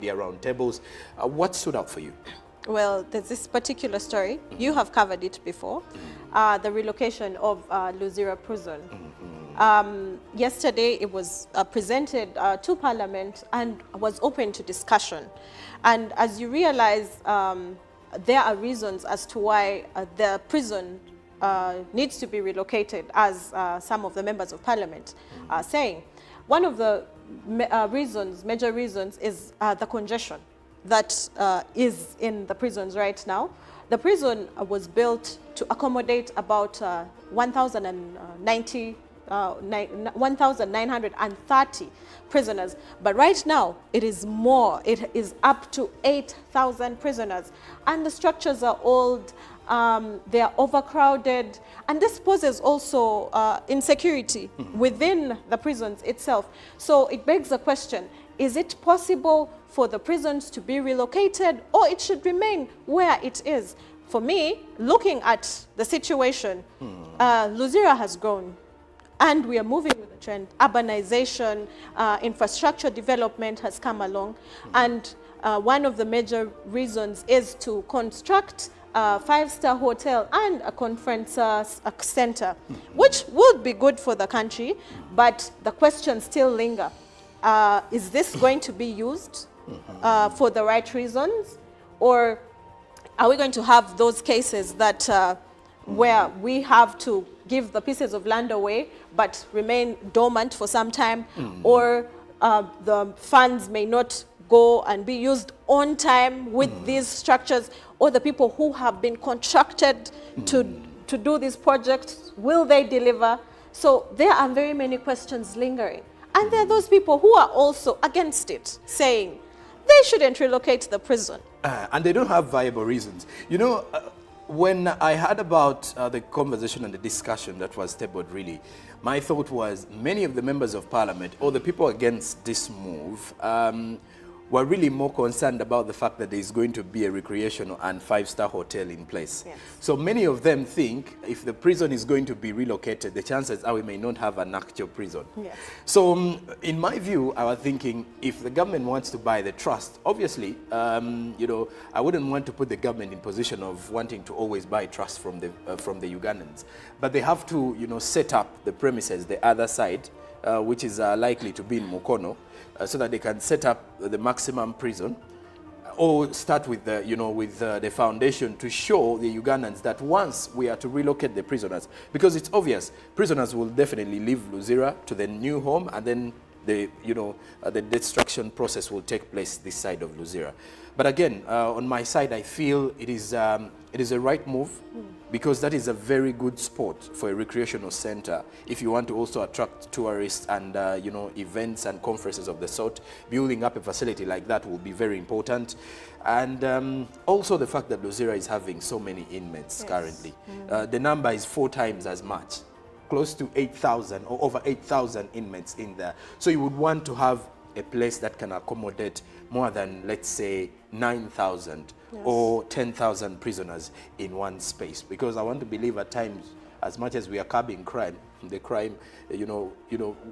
the roundtables. What stood out for you? Well, there's this particular story. You have covered it before. The relocation of Luzira prison. Yesterday, it was presented to Parliament and was open to discussion. And as you realize, there are reasons as to why the prison needs to be relocated, as some of the members of Parliament are saying. One of the major reasons is the congestion that is in the prisons right now. The prison was built to accommodate about 1,930 prisoners. But right now, it is more. It is up to 8,000 prisoners. And the structures are old. They are overcrowded. And this poses also insecurity within the prisons itself. So it begs the question, is it possible for the prisons to be relocated, or it should remain where it is? For me, looking at the situation, Luzira has grown. And we are moving with the trend. Urbanization, infrastructure development has come along. And one of the major reasons is to construct a five-star hotel and a conference center, which would be good for the country, but the questions still linger. Is this going to be used for the right reasons? Or are we going to have those cases that where we have to give the pieces of land away but remain dormant for some time, or the funds may not go and be used on time with these structures, or the people who have been contracted to do these projects, will they deliver? So there are very many questions lingering. And there are those people who are also against it, saying they shouldn't relocate the prison. And they don't have viable reasons. You know, when I heard about the conversation and the discussion that was tabled, really, my thought was many of the members of Parliament, or the people against this move, were really more concerned about the fact that there is going to be a recreational and five-star hotel in place. Yes. So many of them think if the prison is going to be relocated, the chances are we may not have an actual prison. Yes. So in my view, I was thinking if the government wants to buy the trust, obviously, you know, I wouldn't want to put the government in position of wanting to always buy trust from the Ugandans. But they have to, you know, set up the premises, the other side, which is likely to be in Mukono, so that they can set up the maximum prison, or start with the, you know, with the foundation to show the Ugandans that once we are to relocate the prisoners, because it's obvious prisoners will definitely leave Luzira to the new home, and then the, you know, the destruction process will take place this side of Luzira. But again, on my side, I feel it is a right move, because that is a very good spot for a recreational center. If you want to also attract tourists and you know, events and conferences of the sort, building up a facility like that will be very important. And also the fact that Luzira is having so many inmates currently. The number is 4 times as much, close to 8,000 or over 8,000 inmates in there. So you would want to have a place that can accommodate more than, let's say, 9,000 or 10,000 prisoners in one space. Because I want to believe at times, as much as we are curbing crime, the crime, you know,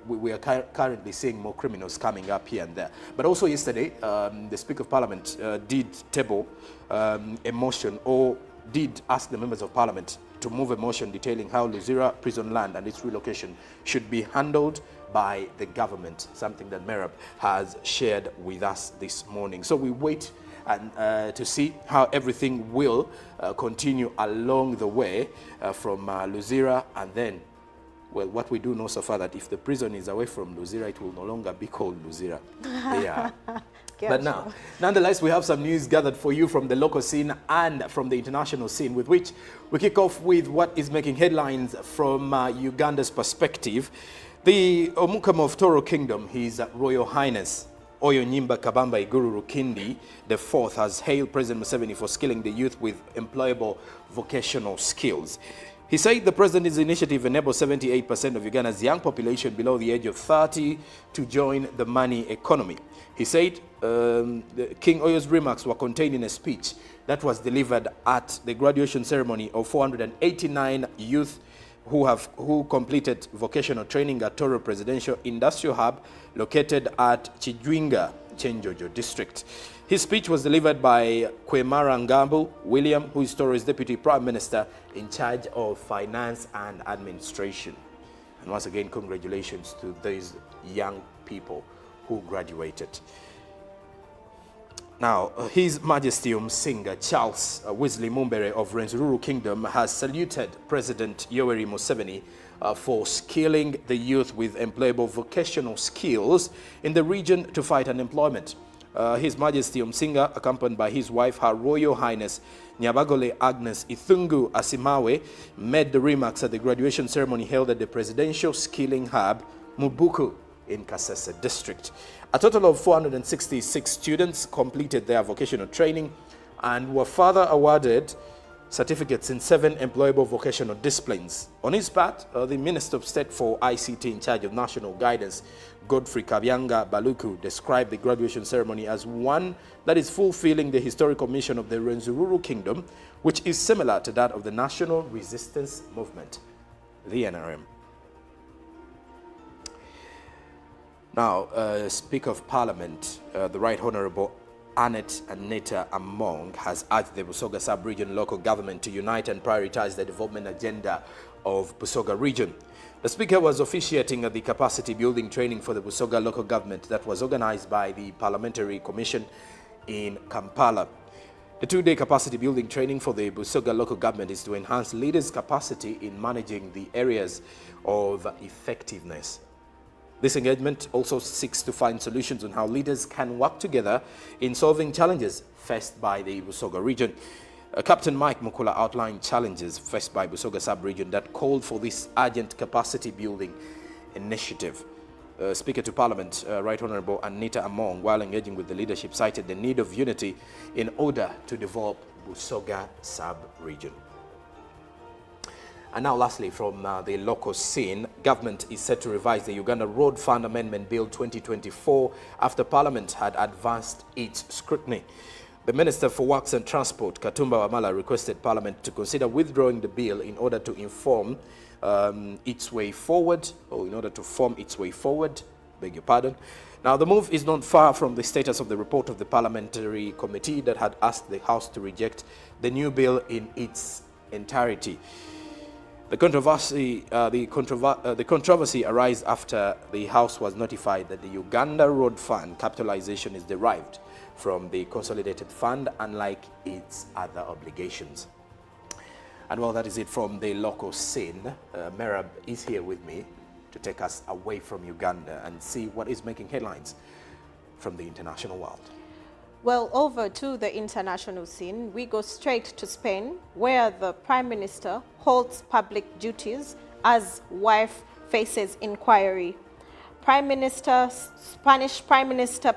we are currently seeing more criminals coming up here and there. But also yesterday, the Speaker of Parliament did table a motion, or did ask the members of Parliament to move a motion detailing how Luzira prison land and its relocation should be handled by the government, something that Merab has shared with us this morning. So we wait and to see how everything will continue along the way from Luzira, and then, well, what we do know so far that if the prison is away from Luzira, it will no longer be called Luzira. Yeah. But now, nonetheless, we have some news gathered for you from the local scene and from the international scene, with which we kick off with what is making headlines from Uganda's perspective. The Omukama of Toro Kingdom, His Royal Highness Oyonyimba Kabamba Iguru Rukindi IV, has hailed President Museveni for skilling the youth with employable vocational skills. He said the president's initiative enables 78% of Uganda's young population below the age of 30 to join the money economy. He said King Oyo's remarks were contained in a speech that was delivered at the graduation ceremony of 489 youth who completed vocational training at Toro Presidential Industrial Hub located at Chijwinga Chenjojo district. His speech was delivered by Kwemara Ngambu William, who is Toro's Deputy Prime Minister in charge of Finance and Administration. And once again, congratulations to these young people who graduated. Now, His Majesty Umsinga Charles Wesley Mumbere of Rwenzururu Kingdom has saluted President Yoweri Museveni for skilling the youth with employable vocational skills in the region to fight unemployment. His Majesty Umsinga, accompanied by his wife, Her Royal Highness Nyabagole Agnes Ithungu Asimawe, made the remarks at the graduation ceremony held at the Presidential Skilling Hub, Mubuku, in Kasese District. A total of 466 students completed their vocational training and were further awarded certificates in 7 employable vocational disciplines. On his part, the Minister of State for ICT in charge of national guidance, Godfrey Kabyanga Baluku, described the graduation ceremony as one that is fulfilling the historical mission of the Rwenzururu Kingdom, which is similar to that of the National Resistance Movement, the NRM. Now, Speaker of Parliament, the Right Honourable Annette Anita Among has urged the Busoga Sub-Region local government to unite and prioritize the development agenda of Busoga region. The Speaker was officiating at the capacity building training for the Busoga local government that was organized by the Parliamentary Commission in Kampala. The 2-day capacity building training for the Busoga local government is to enhance leaders' capacity in managing the areas of effectiveness. This engagement also seeks to find solutions on how leaders can work together in solving challenges faced by the Busoga region. Captain Mike Mukula outlined challenges faced by Busoga sub-region that called for this urgent capacity building initiative. Speaker to Parliament, Right Honourable Anita Among, while engaging with the leadership, cited the need of unity in order to develop Busoga sub-region. And now lastly, from the local scene, government is set to revise the Uganda Road Fund Amendment Bill 2024 after Parliament had advanced its scrutiny. The Minister for Works and Transport, Katumba Wamala, requested Parliament to consider withdrawing the bill in order to form its way forward. Beg your pardon. Now, the move is not far from the status of the report of the Parliamentary Committee that had asked the House to reject the new bill in its entirety. The controversy arose after the House was notified that the Uganda Road Fund capitalization is derived from the Consolidated Fund, unlike its other obligations. And well, that is it from the local scene. Merab is here with me to take us away from Uganda and see what is making headlines from the international world. Well, over to the international scene, we go straight to Spain, where the Prime Minister holds public duties as wife faces inquiry. Spanish Prime Minister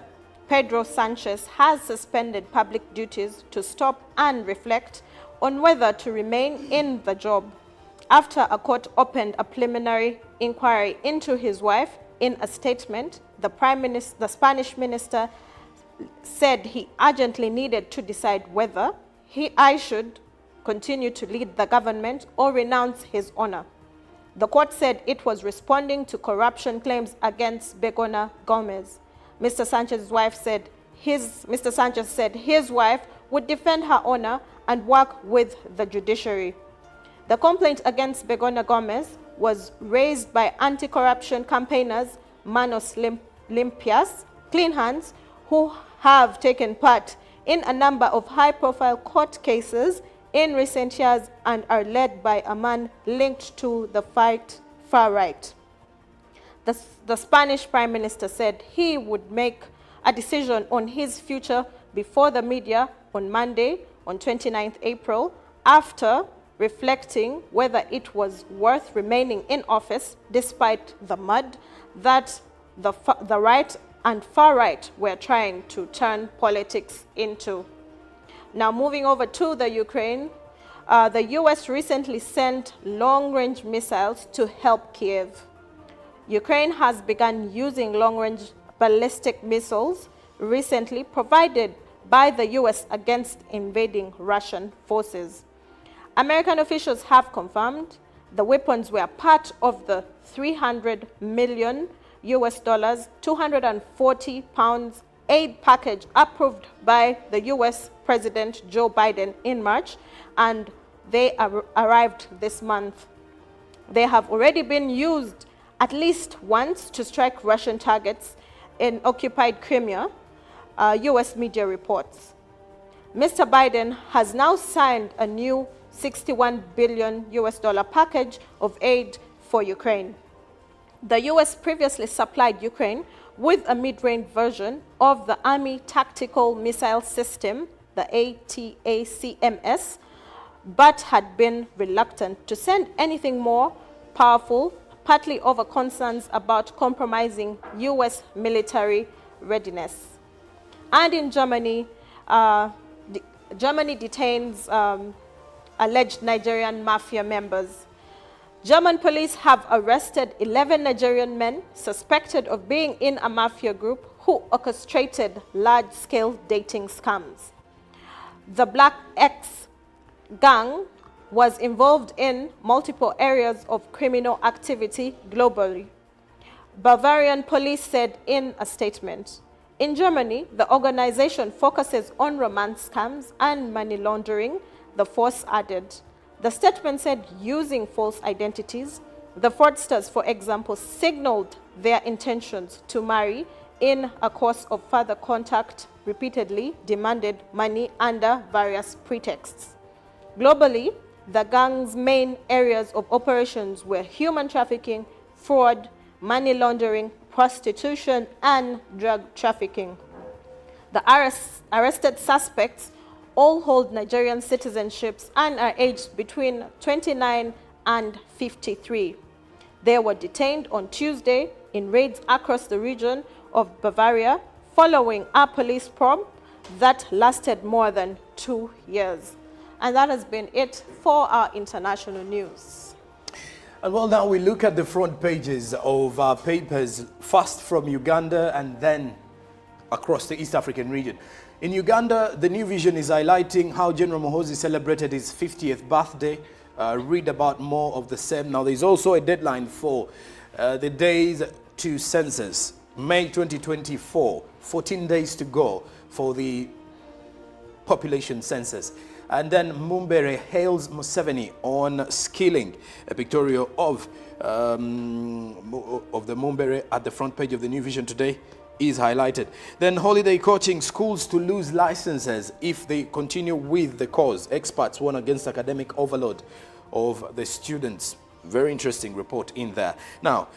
Pedro Sanchez has suspended public duties to stop and reflect on whether to remain in the job after a court opened a preliminary inquiry into his wife. In a statement, the Spanish minister said he urgently needed to decide whether I should continue to lead the government or renounce his honor. The court said it was responding to corruption claims against Begona Gomez. Mr. Sanchez's wife said Mr. Sanchez said his wife would defend her honor and work with the judiciary. The complaint against Begona Gomez was raised by anti-corruption campaigners Manos Limpias, Clean Hands, who have taken part in a number of high-profile court cases in recent years and are led by a man linked to the far right. The Spanish Prime Minister said he would make a decision on his future before the media on Monday, on 29th April, after reflecting whether it was worth remaining in office despite the mud that the right and far right were trying to turn politics into. Now, moving over to the Ukraine, the US recently sent long-range missiles to help Kiev. Ukraine has begun using long-range ballistic missiles recently provided by the US against invading Russian forces. American officials have confirmed the weapons were part of the $300 million US, 240 pounds aid package approved by the US President Joe Biden in March, and they arrived this month. They have already been used at least once to strike Russian targets in occupied Crimea, US media reports. Mr. Biden has now signed a new $61 billion package of aid for Ukraine. The US previously supplied Ukraine with a mid-range version of the Army Tactical Missile System, the ATACMS, but had been reluctant to send anything more powerful, partly over concerns about compromising US military readiness. And in Germany, Germany detains alleged Nigerian mafia members. German police have arrested 11 Nigerian men suspected of being in a mafia group who orchestrated large-scale dating scams. The Black X gang was involved in multiple areas of criminal activity globally. Bavarian police said in a statement. In Germany, the organization focuses on romance scams and money laundering, the force added. The statement said using false identities, the fraudsters, for example, signaled their intentions to marry in a course of further contact, repeatedly demanded money under various pretexts. Globally, the gang's main areas of operations were human trafficking, fraud, money laundering, prostitution, and drug trafficking. The arrested suspects all hold Nigerian citizenships and are aged between 29 and 53. They were detained on Tuesday in raids across the region of Bavaria following a police probe that lasted more than 2 years. And that has been it for our international news. And well, now we look at the front pages of our papers, first from Uganda and then across the East African region. In Uganda, the New Vision is highlighting how General Muhoozi celebrated his 50th birthday. Read about more of the same. Now, there's also a deadline for the days to census, May 2024, 14 days to go for the population census. And then Mumbere hails Museveni on skilling. A pictorial of the Mumbere at the front page of the New Vision today is highlighted. Then holiday coaching, schools to lose licenses if they continue with the cause. Experts warn against academic overload of the students. Very interesting report in there. Now,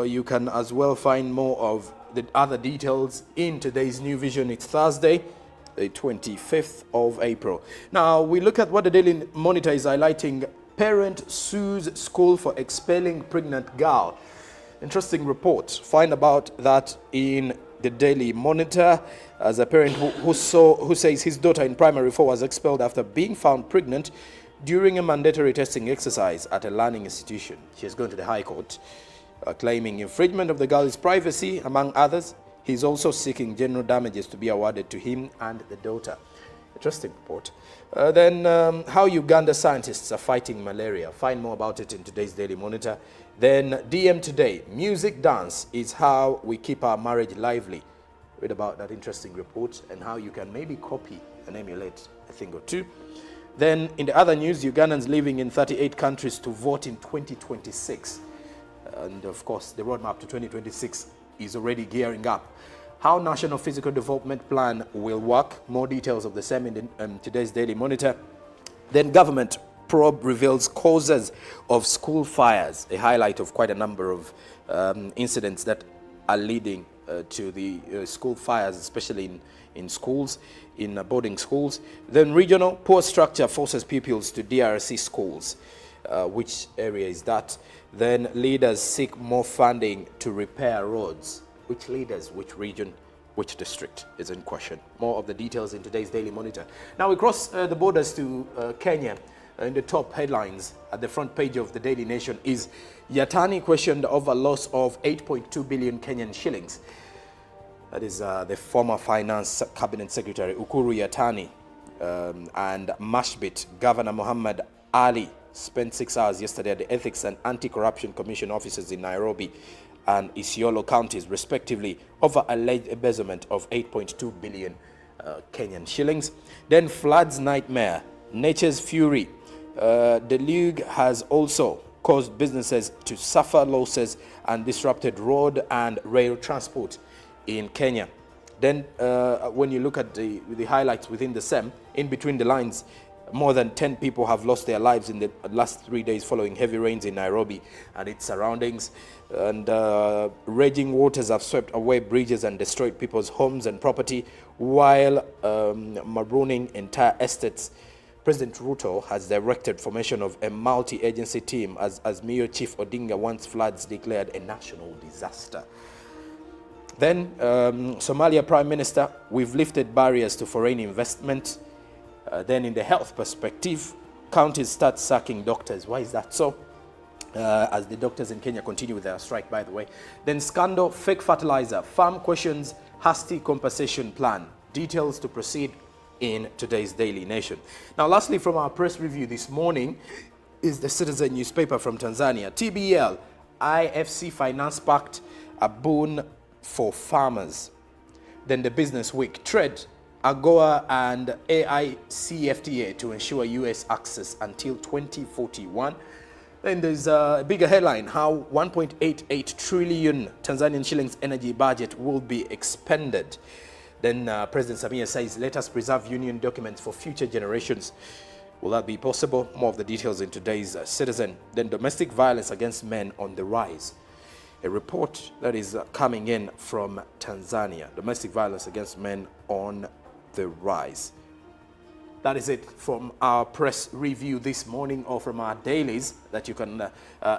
you can as well find more of the other details in today's New Vision. It's Thursday, the 25th of April. Now, we look at what the Daily Monitor is highlighting. Parent sues school for expelling pregnant girl. Interesting report. Find about that in the Daily Monitor, as a parent who says his daughter in primary 4 was expelled after being found pregnant during a mandatory testing exercise at a learning institution. She has gone to the High Court, claiming infringement of the girl's privacy, among others. He's also seeking general damages to be awarded to him and the daughter. Interesting report. Then how Uganda scientists are fighting malaria. Find more about it in today's Daily Monitor. Then DM Today, music dance is how we keep our marriage lively. Read about that interesting report and how you can maybe copy and emulate a thing or two. Then in the other news, Ugandans living in 38 countries to vote in 2026. And of course, the roadmap to 2026 is already gearing up. How National Physical Development Plan will work. More details of the same in today's Daily Monitor. Then government probe reveals causes of school fires. A highlight of quite a number of incidents that are leading to the school fires, especially in schools, in boarding schools. Then regional poor structure forces pupils to DRC schools. Which area is that? Then leaders seek more funding to repair roads. Which leaders, which region, which district is in question. More of the details in today's Daily Monitor. Now we cross the borders to Kenya. In the top headlines at the front page of the Daily Nation is Yatani questioned over loss of 8.2 billion Kenyan shillings. That is the former Finance Cabinet Secretary Ukuru Yatani and Mashbit Governor Muhammad Ali spent 6 hours yesterday at the Ethics and Anti-Corruption Commission offices in Nairobi and Isiolo counties, respectively, over alleged embezzlement of 8.2 billion Kenyan shillings. Then floods nightmare, nature's fury. Deluge has also caused businesses to suffer losses and disrupted road and rail transport in Kenya. Then when you look at the highlights within the SEM, in between the lines, more than 10 people have lost their lives in the last 3 days following heavy rains in Nairobi and its surroundings. And raging waters have swept away bridges and destroyed people's homes and property while marooning entire estates. President Ruto has directed formation of a multi-agency team as Mio Chief Odinga wants floods declared a national disaster. Then Somalia Prime Minister, we've lifted barriers to foreign investment. Then in the health perspective, counties start sacking doctors. Why is that so? As the doctors in Kenya continue with their strike, by the way. Then scandal, fake fertilizer, farm questions, hasty compensation plan. Details to proceed in today's Daily Nation. Now, lastly, from our press review this morning is the Citizen newspaper from Tanzania. TBL, IFC Finance Pact, a boon for farmers. Then the Business Week, trade, AGOA and AICFTA to ensure US access until 2041. Then there's a bigger headline, how 1.88 trillion Tanzanian shillings energy budget will be expended. Then President Samia says, let us preserve union documents for future generations. Will that be possible? More of the details in today's Citizen. Then domestic violence against men on the rise. A report that is coming in from Tanzania. Domestic violence against men on the rise. That is it from our press review this morning, or from our dailies that you can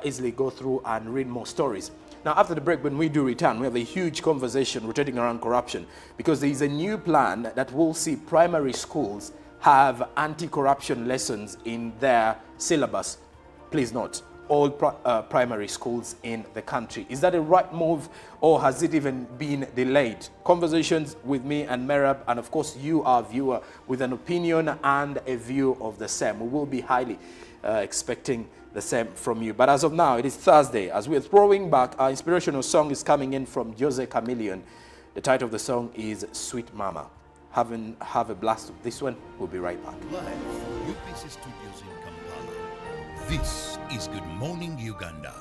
easily go through and read more stories. Now, after the break, when we do return, we have a huge conversation rotating around corruption, because there is a new plan that will see primary schools have anti-corruption lessons in their syllabus. Please note, all primary schools in the country. Is that a right move, or has it even been delayed? Conversations with me and Merab, and of course you, our viewer, with an opinion and a view of the same. We will be highly expecting the same from you. But as of now, it is Thursday. As we're throwing back, our inspirational song is coming in from Jose Chameleon. The title of the song is Sweet Mama. Have a blast with this one. We'll be right back. Live from UPC Studios in Kampala, this is Good Morning Uganda.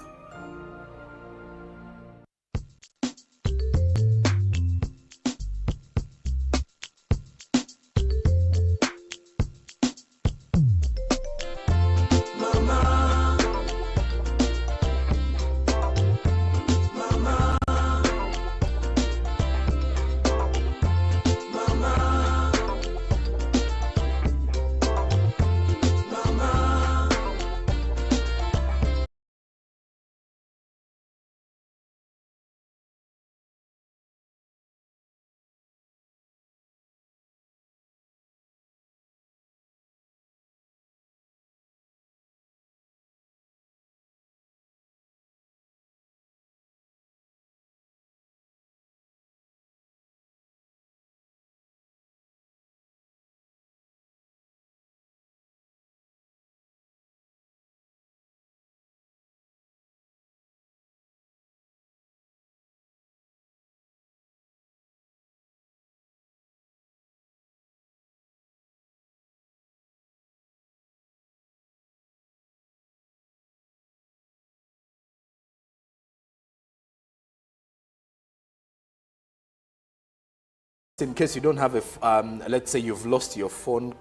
In case you don't have a, let's say you've lost your phone,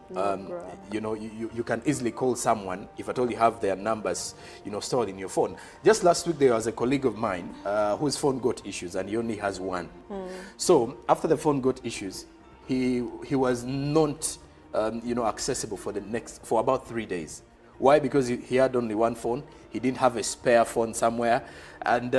you know, you can easily call someone if at all you have their numbers, you know, stored in your phone. Just last week there was a colleague of mine whose phone got issues, and he only has one. So after the phone got issues, he was not, you know, accessible for about 3 days. Why? Because he had only one phone. He didn't have a spare phone somewhere, and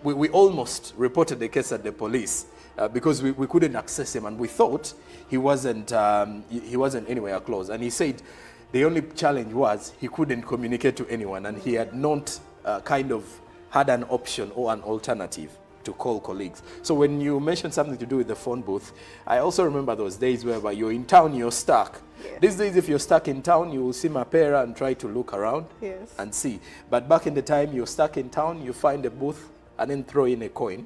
we almost reported the case at the police. Because we couldn't access him, and we thought he wasn't anywhere close. And he said the only challenge was he couldn't communicate to anyone, and he had not kind of had an option or an alternative to call colleagues. So when you mentioned something to do with the phone booth, I also remember those days where you're in town, you're stuck. Yes. These days, if you're stuck in town, you will see Mapera and try to look around and see. But back in the time, you're stuck in town, you find a booth, and then throw in a coin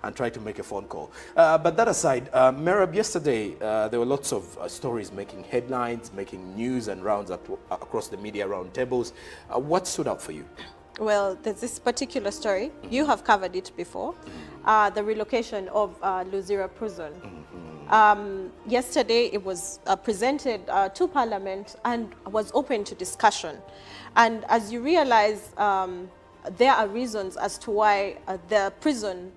and try to make a phone call. But that aside, Merab, yesterday there were lots of stories making headlines, making news and rounds across the media round tables. What stood out for you? Well, there's this particular story. You have covered it before. The relocation of Luzira prison. Yesterday it was presented to Parliament and was open to discussion. And as you realize, there are reasons as to why the prison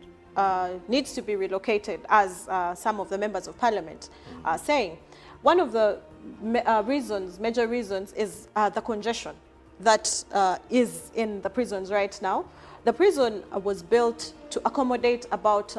needs to be relocated, as some of the members of Parliament are saying. One of the major reasons is the congestion that is in the prisons right now. The prison was built to accommodate about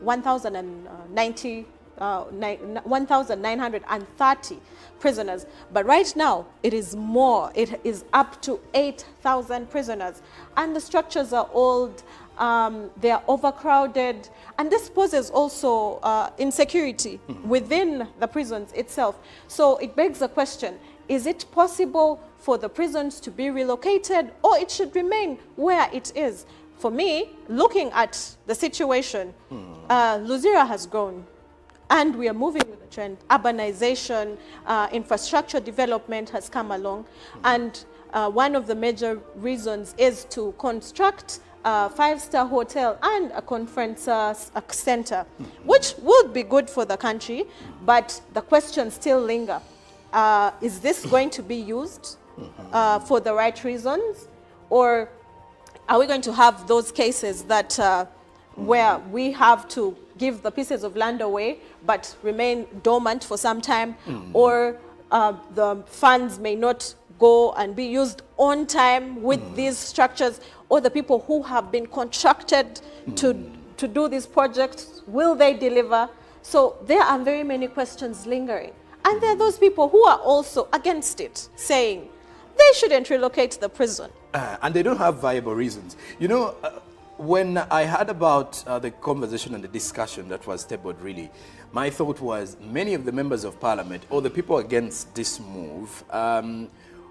1,930 prisoners. But right now, it is more. It is up to 8,000 prisoners. And the structures are old, they are overcrowded. And this poses also insecurity within the prisons itself. So it begs the question, is it possible for the prisons to be relocated, or it should remain where it is? For me, looking at the situation, Luzira has grown. And we are moving with the trend. Urbanization, infrastructure development has come along. And one of the major reasons is to construct a five-star hotel and a conference center, which would be good for the country. But the questions still linger. Is this going to be used for the right reasons? Or are we going to have those cases that where we have to give the pieces of land away but remain dormant for some time, or the funds may not go and be used on time with these structures, or the people who have been contracted to do these projects, will they deliver? So there are very many questions lingering. And there are those people who are also against it, saying they shouldn't relocate the prison. And they don't have viable reasons. You know, when I heard about the conversation and the discussion that was tabled, really, my thought was many of the members of Parliament, or the people against this move,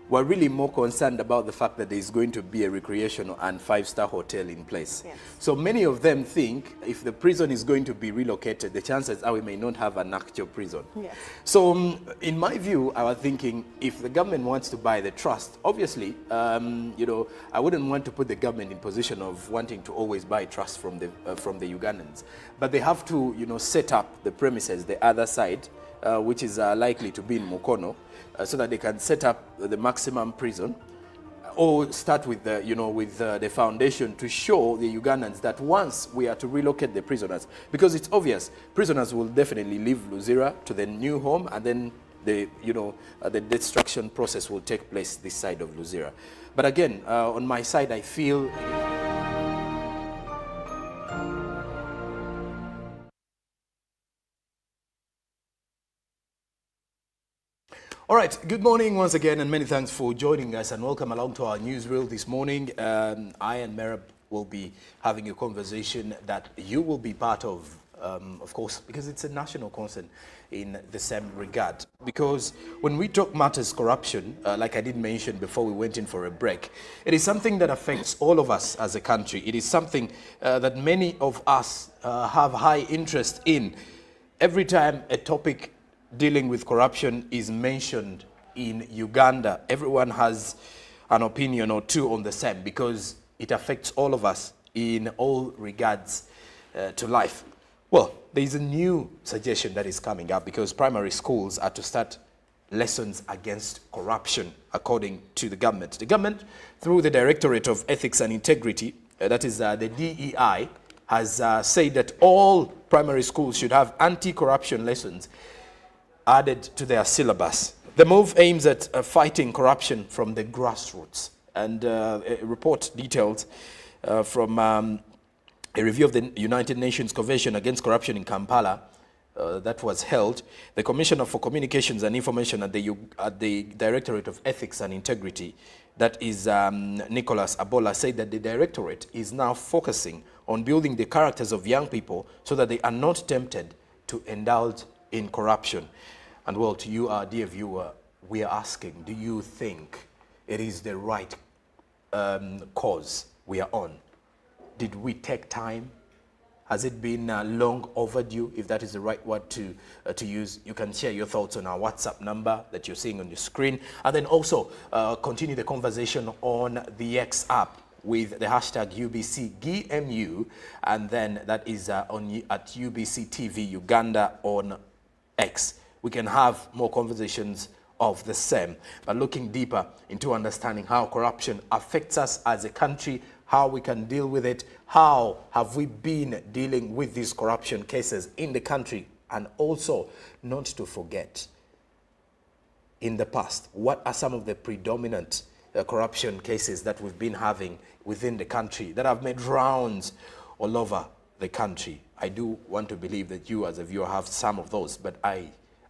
were really more concerned about the fact that there is going to be a recreational and five-star hotel in place. Yes. So many of them think if the prison is going to be relocated, the chances are we may not have an actual prison. Yes. So in my view, I was thinking if the government wants to buy the trust, obviously, you know, I wouldn't want to put the government in position of wanting to always buy trust from the Ugandans. But they have to, you know, set up the premises, the other side, which is likely to be in Mukono, so that they can set up the maximum prison, or start with the, you know, with the foundation to show the Ugandans that once we are to relocate the prisoners, because it's obvious prisoners will definitely leave Luzira to the new home, and then the, you know, the destruction process will take place this side of Luzira. But again, on my side, I feel. All right, good morning once again, and many thanks for joining us, and welcome along to our newsreel this morning. I and Merab will be having a conversation that you will be part of course, because it's a national concern in the same regard. Because when we talk matters corruption, like I did mention before we went in for a break, it is something that affects all of us as a country. It is something that many of us have high interest in. Every time a topic dealing with corruption is mentioned in Uganda, everyone has an opinion or two on the same, because it affects all of us in all regards to life. Well, there is a new suggestion that is coming up, because primary schools are to start lessons against corruption, according to the government. The government, through the Directorate of Ethics and Integrity, that is the DEI, has said that all primary schools should have anti-corruption lessons added to their syllabus. The move aims at fighting corruption from the grassroots. And a report detailed from a review of the United Nations Convention Against Corruption in Kampala that was held, the Commissioner for Communications and Information at the Directorate of Ethics and Integrity, that is Nicholas Abola, said that the Directorate is now focusing on building the characters of young people so that they are not tempted to indulge in corruption. And well, to you, our dear viewer, we are asking, do you think it is the right cause we are on? did we take time? Has it been long overdue, if that is the right word to use? You can share your thoughts on our WhatsApp number that you're seeing on your screen. And then also continue the conversation on the X app with the hashtag UBCGMU. And then that is at UBC TV Uganda on X. We can have more conversations of the same, but looking deeper into understanding how corruption affects us as a country, how we can deal with it, how have we been dealing with these corruption cases in the country, and also not to forget, in the past, what are some of the predominant corruption cases that we've been having within the country that have made rounds all over the country. I do want to believe that you as a viewer have some of those, but I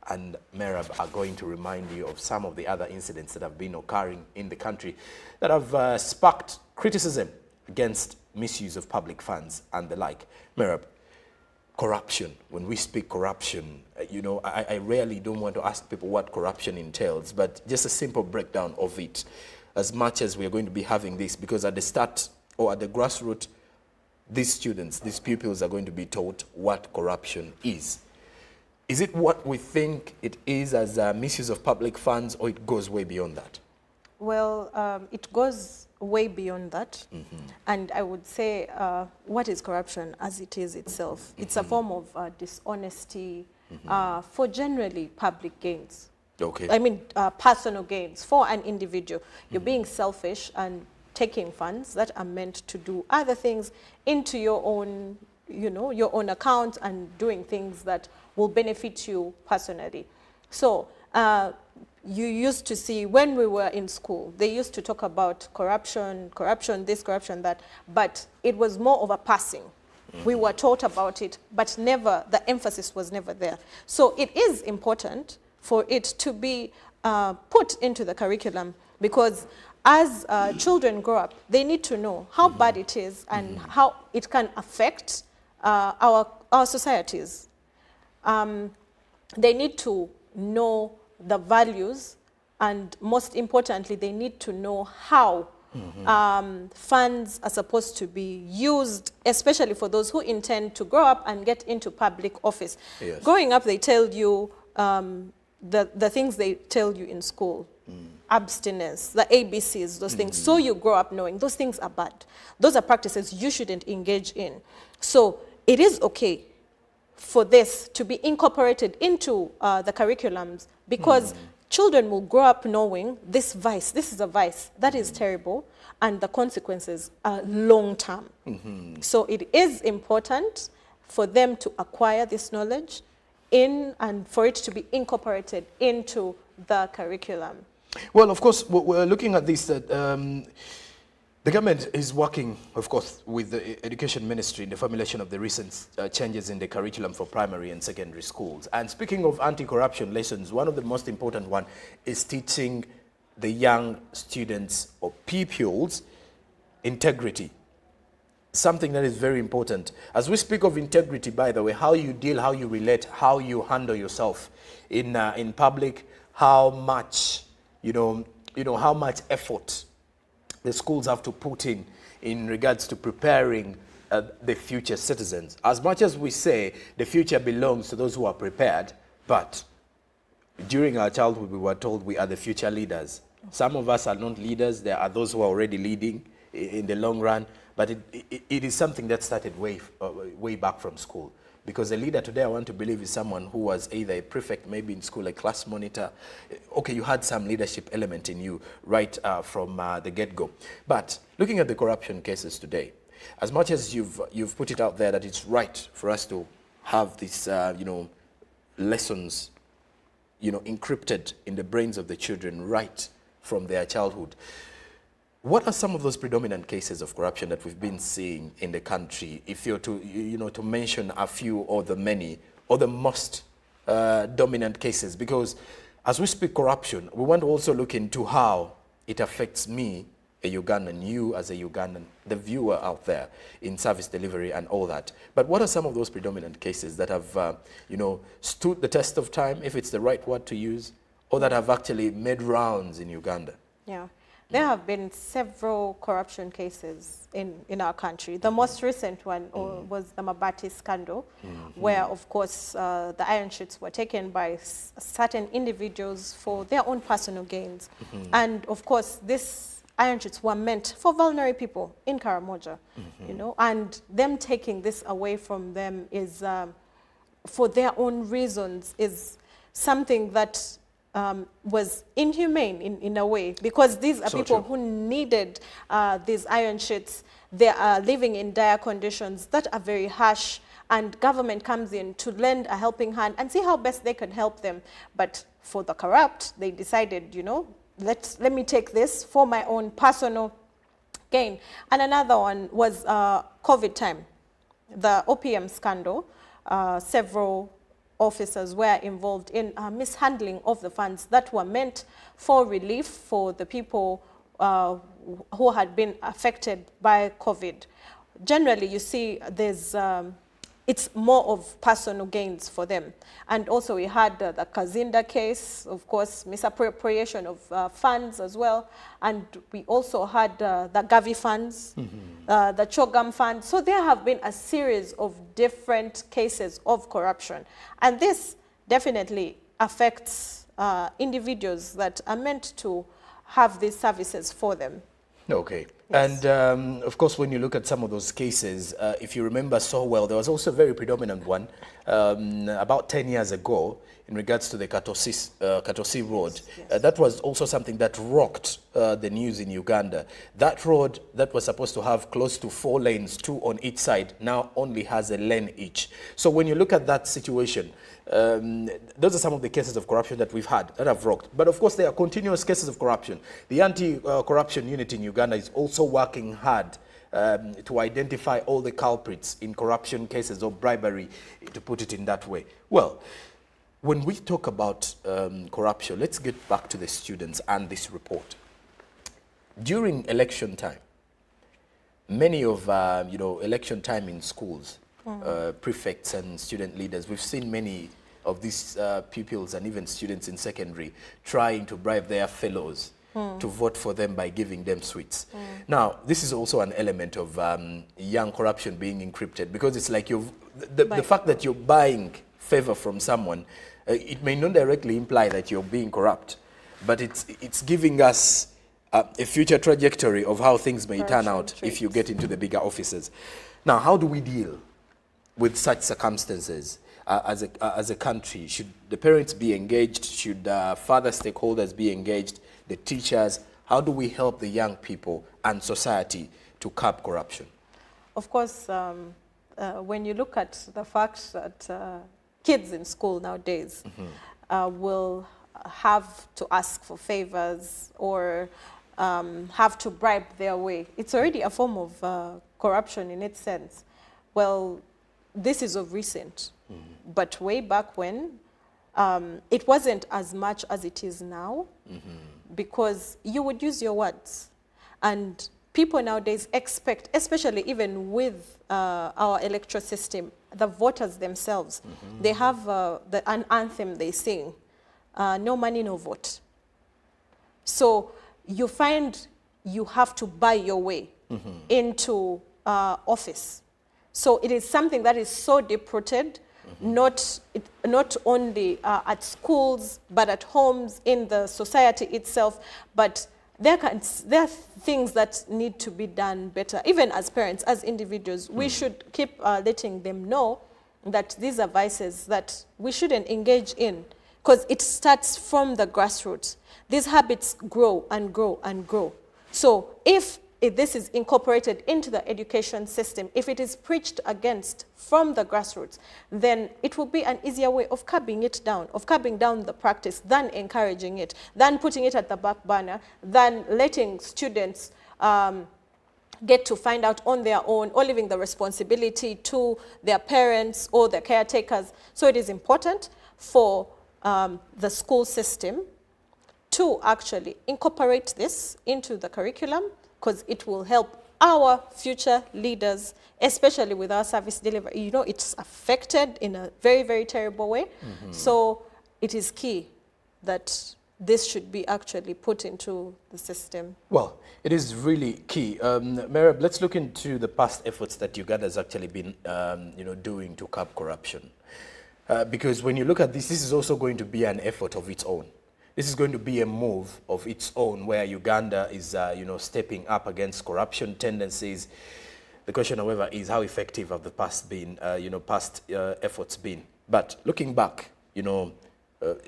and Merab are going to remind you of some of the other incidents that have been occurring in the country that have sparked criticism against misuse of public funds and the like. Merab, corruption. When we speak corruption, you know, I rarely don't want to ask people what corruption entails, but just a simple breakdown of it, as much as we are going to be having this, because at the start or at the grassroots, these students, these pupils are going to be taught what corruption is. Is it what we think it is as misuse of public funds, or it goes way beyond that? Well, it goes way beyond that. And I would say what is corruption as it is itself? It's a form of dishonesty for generally public gains. Okay. I mean, personal gains for an individual. You're being selfish and taking funds that are meant to do other things into your own, you know, your own account, and doing things that will benefit you personally. So you used to see, when we were in school, they used to talk about corruption, corruption this, corruption that, but it was more of a passing. We were taught about it, but never, the emphasis was never there. So it is important for it to be put into the curriculum, because as children grow up, they need to know how bad it is and how it can affect our societies. They need to know the values, and most importantly, they need to know how funds are supposed to be used, especially for those who intend to grow up and get into public office. Yes. Growing up, they tell you the things they tell you in school. Abstinence, the ABCs, those things. So you grow up knowing those things are bad. Those are practices you shouldn't engage in. So it is okay for this to be incorporated into the curriculums, because children will grow up knowing this vice, this is a vice, that is terrible, and the consequences are long term. So it is important for them to acquire this knowledge and for it to be incorporated into the curriculum. Well, of course, we're looking at this, that the government is working, of course, with the Education Ministry in the formulation of the recent changes in the curriculum for primary and secondary schools. And speaking of anti-corruption lessons, one of the most important one is teaching the young students or pupils integrity. Something that is very important. As we speak of integrity, by the way, how you deal, how you relate, how you handle yourself in public, how much, you know, how much effort the schools have to put in regards to preparing the future citizens. As much as we say the future belongs to those who are prepared, but during our childhood we were told we are the future leaders. Some of us are not leaders. There are those who are already leading in the long run, but it is something that started way back from school. Because a leader today, I want to believe, is someone who was either a prefect, maybe in school, a class monitor. Okay, you had some leadership element in you right from the get-go. But looking at the corruption cases today, as much as you've put it out there that it's right for us to have these, lessons, encrypted in the brains of the children right from their childhood, what are some of those predominant cases of corruption that we've been seeing in the country? If you're to mention a few or the many or the most dominant cases, because as we speak corruption, we want to also look into how it affects me, a Ugandan, you as a Ugandan, the viewer out there in service delivery and all that. But what are some of those predominant cases that have, stood the test of time, if it's the right word to use, or that have actually made rounds in Uganda? Yeah. There have been several corruption cases in our country. The most recent one was the Mabati scandal, where, of course, the iron sheets were taken by certain individuals for their own personal gains. And, of course, this iron sheets were meant for vulnerable people in Karamoja, you know, and them taking this away from them is, for their own reasons, is something that was inhumane in a way, because these are people who needed these iron sheets. They are living in dire conditions that are very harsh, and government comes in to lend a helping hand and see how best they can help them. But for the corrupt, they decided, you know, let me take this for my own personal gain. And another one was COVID time, the OPM scandal. Several officers were involved in mishandling of the funds that were meant for relief for the people who had been affected by COVID. Generally, you see there's, it's more of personal gains for them. And also we had the Kazinda case, of course, misappropriation of funds as well. And we also had the Gavi funds, the Chogam fund. So there have been a series of different cases of corruption. And this definitely affects individuals that are meant to have these services for them. Okay. Yes. And of course, when you look at some of those cases, if you remember so well, there was also a very predominant one about 10 years ago in regards to the Katosi Road. Yes. That was also something that rocked the news in Uganda. That road that was supposed to have close to 4 lanes, 2 on each side, now only has a lane each. So when you look at that situation, those are some of the cases of corruption that we've had that have rocked. But of course, there are continuous cases of corruption. The anti-corruption unit in Uganda is also working hard to identify all the culprits in corruption cases of bribery, to put it in that way. Well, when we talk about corruption, let's get back to the students and this report. During election time, many of, election time in schools, prefects and student leaders, we've seen many of these pupils and even students in secondary trying to bribe their fellows to vote for them by giving them sweets. Now, this is also an element of young corruption being encrypted, because it's like the fact that you're buying favor from someone, it may not directly imply that you're being corrupt, but it's giving us a future trajectory of how things may turn out if you get into the bigger offices. Now, how do we deal with such circumstances as a country? Should the parents be engaged? Should further stakeholders be engaged? The teachers? How do we help the young people and society to curb corruption? Of course, when you look at the fact that kids in school nowadays will have to ask for favors or have to bribe their way, it's already a form of corruption in its sense. Well, this is of recent, but way back when, it wasn't as much as it is now, because you would use your words. And people nowadays expect, especially even with our electoral system, the voters themselves, they have an anthem they sing, no money, no vote. So you find you have to buy your way into office. So it is something that is so deep-rooted, not only at schools, but at homes, in the society itself. But there are things that need to be done better. Even as parents, as individuals, we should keep letting them know that these are vices that we shouldn't engage in, because it starts from the grassroots. These habits grow and grow and grow. So if this is incorporated into the education system, if it is preached against from the grassroots, then it will be an easier way of curbing it down, of curbing down the practice, than encouraging it, than putting it at the back burner, than letting students get to find out on their own, or leaving the responsibility to their parents or their caretakers. So it is important for the school system to actually incorporate this into the curriculum, because it will help our future leaders, especially with our service delivery. You know, it's affected in a very, very terrible way. So it is key that this should be actually put into the system. Well, it is really key. Merab, let's look into the past efforts that Uganda has actually been, doing to curb corruption. Because when you look at this, this is also going to be an effort of its own. This is going to be a move of its own where Uganda is, stepping up against corruption tendencies. The question, however, is how effective have the past been, efforts been? But looking back,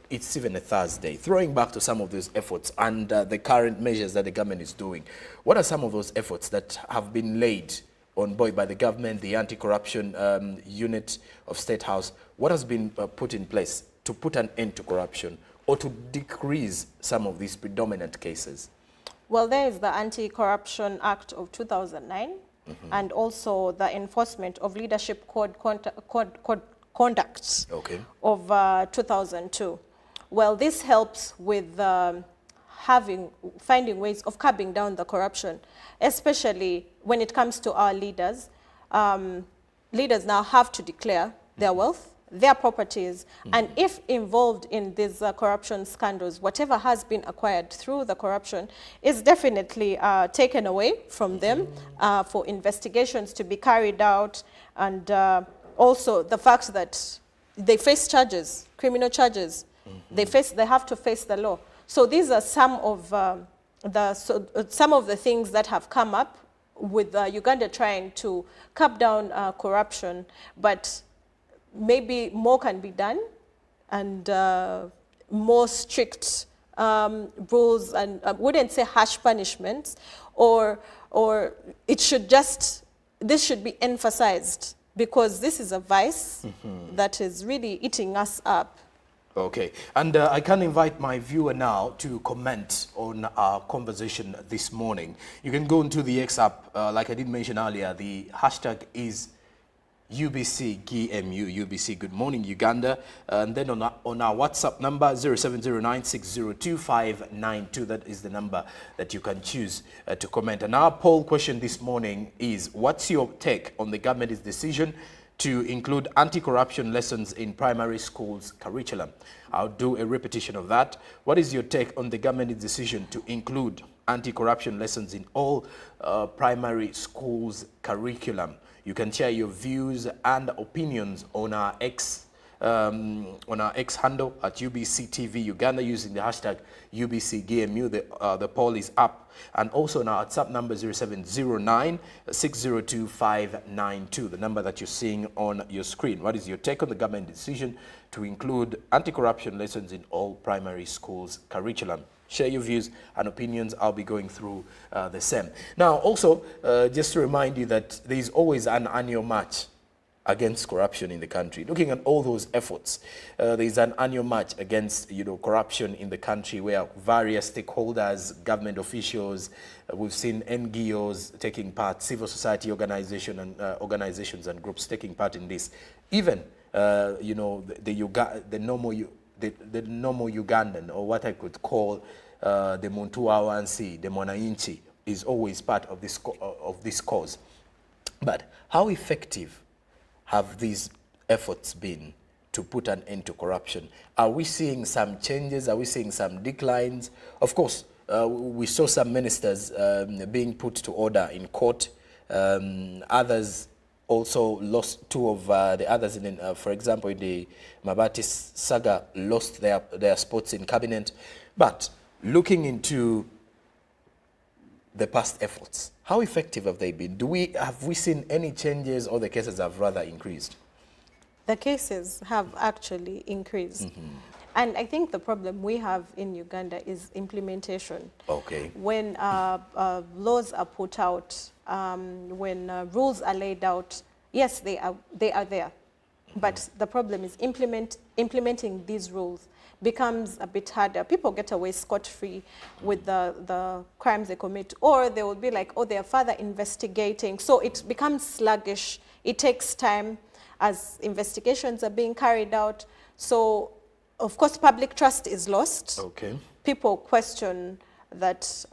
it's even a Thursday. Throwing back to some of those efforts and the current measures that the government is doing, what are some of those efforts that have been laid on board by the government, the anti-corruption unit of State House? What has been put in place to put an end to corruption or to decrease some of these predominant cases? Well, there is the Anti-Corruption Act of 2009 and also the Enforcement of Leadership Code Conduct of 2002. Well, this helps with finding ways of curbing down the corruption, especially when it comes to our leaders. Leaders now have to declare their wealth, their properties, and if involved in these corruption scandals, whatever has been acquired through the corruption is definitely taken away from them for investigations to be carried out, and also the fact that they face charges, criminal charges. They have to face the law. So these are some of the things that have come up with Uganda trying to curb down corruption, but maybe more can be done, and more strict rules, and I wouldn't say harsh punishments, or it should just, this should be emphasized, because this is a vice that is really eating us up. Okay, and I can invite my viewer now to comment on our conversation this morning. You can go into the X app, like I did mention earlier, the hashtag is UBCGMU, UBC Good Morning Uganda, and then on our WhatsApp number 0709602592, that is the number that you can choose to comment. And our poll question this morning is, what's your take on the government's decision to include anti-corruption lessons in primary schools curriculum? I'll do a repetition of that. What is your take on the government's decision to include anti-corruption lessons in all primary schools curriculum? You can share your views and opinions on our X handle at UBCTV Uganda using the hashtag UBCGMU. The poll is up. And also on our WhatsApp number 0709602592, the number that you're seeing on your screen. What is your take on the government decision to include anti-corruption lessons in all primary schools curriculum? Share your views and opinions. I'll be going through the same. Now, also, just to remind you that there is always an annual march against corruption in the country. Looking at all those efforts, there is an annual march against corruption in the country where various stakeholders, government officials, we've seen NGOs taking part, civil society organizations and groups taking part in this. Even the normal Ugandan, or what I could call the Muntu Wansi, the Mwananchi, is always part of this cause. But how effective have these efforts been to put an end to corruption? Are we seeing some changes? Are we seeing some declines? Of course, we saw some ministers being put to order in court. Others also lost, two of the others, for example, in the Mabati saga, lost their spots in cabinet. But looking into the past efforts, how effective have they been? Have we seen any changes, or the cases have rather increased? The cases have actually increased. And I think the problem we have in Uganda is implementation. Okay. When laws are put out, when rules are laid out, yes, they are there. But the problem is implementing these rules becomes a bit harder. People get away scot-free with the crimes they commit, or they will be like, oh, they are further investigating. So it becomes sluggish. It takes time as investigations are being carried out. So, of course, public trust is lost. Okay. People question that,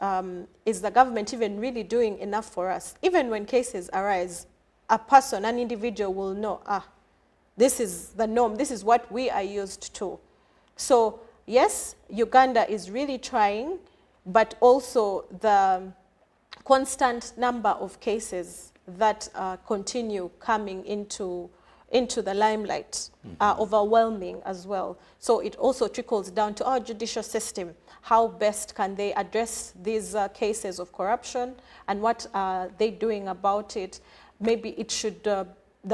is the government even really doing enough for us? Even when cases arise, a person, an individual will know, this is the norm, this is what we are used to. So yes, Uganda is really trying, but also the constant number of cases that continue coming into the limelight are overwhelming as well. So it also trickles down to our judicial system. How best can they address these cases of corruption, and what are they doing about it? Maybe it should, the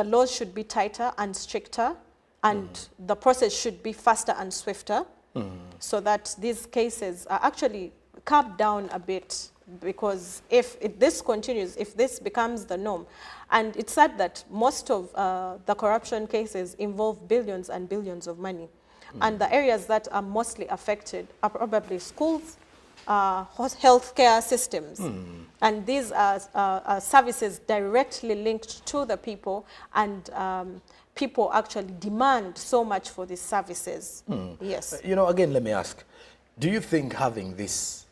laws should be tighter and stricter, and the process should be faster and swifter, so that these cases are actually calmed down a bit. Because if this continues, if this becomes the norm, and it's sad that most of the corruption cases involve billions and billions of money, and the areas that are mostly affected are probably schools, healthcare systems, and these are services directly linked to the people, and people actually demand so much for these services. Yes. You know, again, let me ask, do you think having this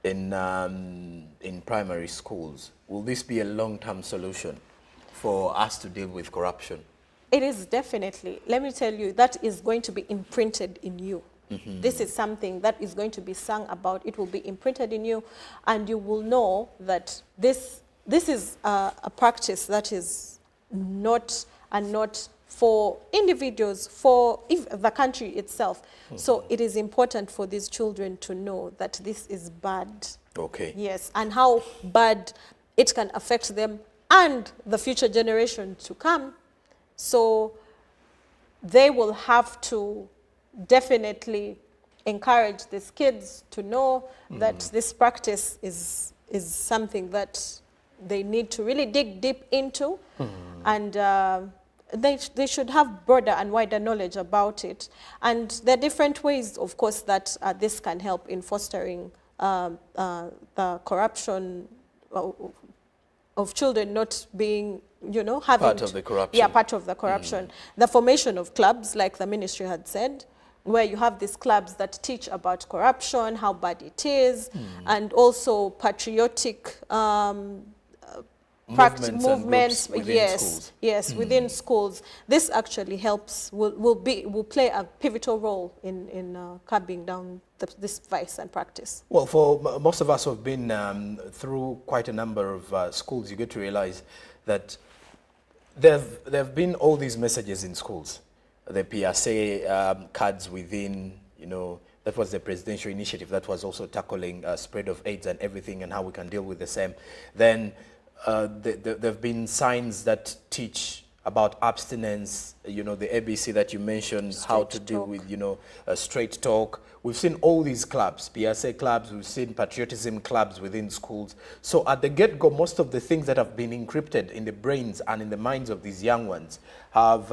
in primary schools, will this be a long-term solution for us to deal with corruption? It is definitely. Let me tell you, that is going to be imprinted in you. This is something that is going to be sung about. It will be imprinted in you, and you will know that this is a practice that is not for individuals, for the country itself. So it is important for these children to know that this is bad. Okay. Yes, and how bad it can affect them and the future generation to come. So they will have to definitely encourage these kids to know that this practice is something that they need to really dig deep into, and they should have broader and wider knowledge about it. And there are different ways, of course, that this can help in fostering the corruption of children not being, having part of the corruption. Yeah, part of the corruption. The formation of clubs, like the ministry had said, where you have these clubs that teach about corruption, how bad it is, and also patriotic movements within schools. Yes, within schools. This actually helps, will play a pivotal role in curbing down this vice and practice. Well, for most of us who have been through quite a number of schools, you get to realize that there have been all these messages in schools. The PSA cards within, that was the presidential initiative that was also tackling spread of AIDS and everything, and how we can deal with the same. Then there have been signs that teach about abstinence, the ABC that you mentioned, how to deal with, straight talk. We've seen all these clubs, PSA clubs, we've seen patriotism clubs within schools. So at the get-go, most of the things that have been encrypted in the brains and in the minds of these young ones have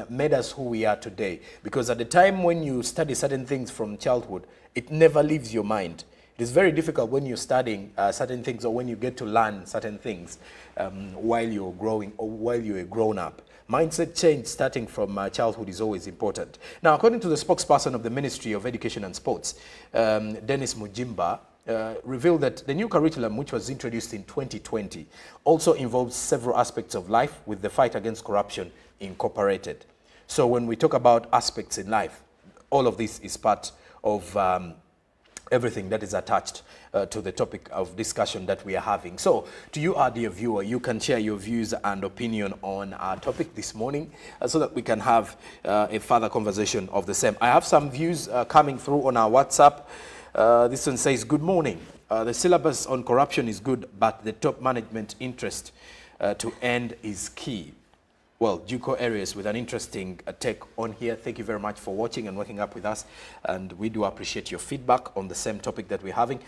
made us who we are today. Because at the time when you study certain things from childhood, it never leaves your mind. It is very difficult when you're studying certain things, or when you get to learn certain things while you're growing or while you're a grown-up. Mindset change starting from childhood is always important. Now, according to the spokesperson of the Ministry of Education and Sports, Dennis Mujimba, revealed that the new curriculum, which was introduced in 2020, also involves several aspects of life, with the fight against corruption incorporated. So when we talk about aspects in life, all of this is part of everything that is attached to the topic of discussion that we are having. So, to you, our dear viewer, you can share your views and opinion on our topic this morning so that we can have a further conversation of the same. I have some views coming through on our WhatsApp. This one says, good morning. The syllabus on corruption is good, but the top management interest to end is key. Well, JUCO areas with an interesting take on here. Thank you very much for watching and waking up with us. And we do appreciate your feedback on the same topic that we're having.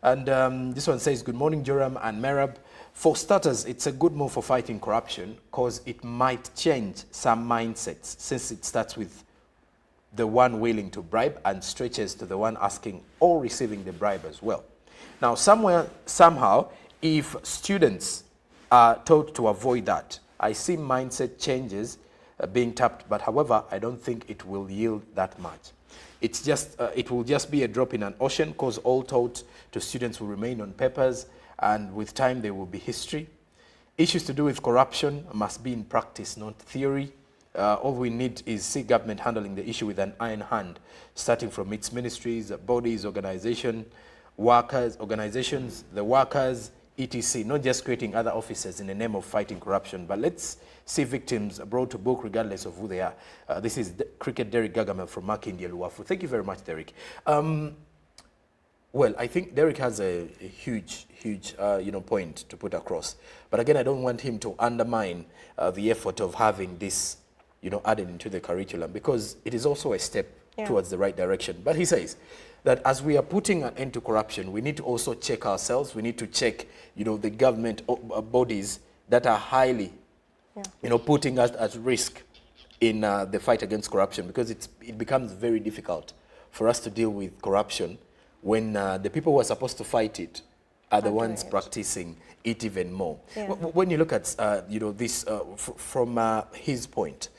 And this one says, good morning, Joram and Merab. For starters, it's a good move for fighting corruption because it might change some mindsets, since it starts with the one willing to bribe and stretches to the one asking or receiving the bribe as well. Now, somehow, if students are taught to avoid that, I see mindset changes being tapped, but however, I don't think it will yield that much. It's just, it will just be a drop in an ocean, because all taught to students will remain on papers, and with time there will be history. Issues to do with corruption must be in practice, not theory. All we need is see government handling the issue with an iron hand, starting from its ministries, bodies, organizations, the workers, etc. Not just creating other offices in the name of fighting corruption, but let's see victims brought to book regardless of who they are. This is Cricket Derek Gagama from Makindi Luwafu. Thank you very much, Derek. Well, I think Derek has a huge point to put across. But again, I don't want him to undermine the effort of having this, added into the curriculum, because it is also a step towards the right direction. But he says that as we are putting an end to corruption, we need to also check ourselves. We need to check, the government bodies that are highly, putting us at risk in the fight against corruption, because it becomes very difficult for us to deal with corruption when the people who are supposed to fight it are the ones practicing it even more. Yeah. When you look at this from his point,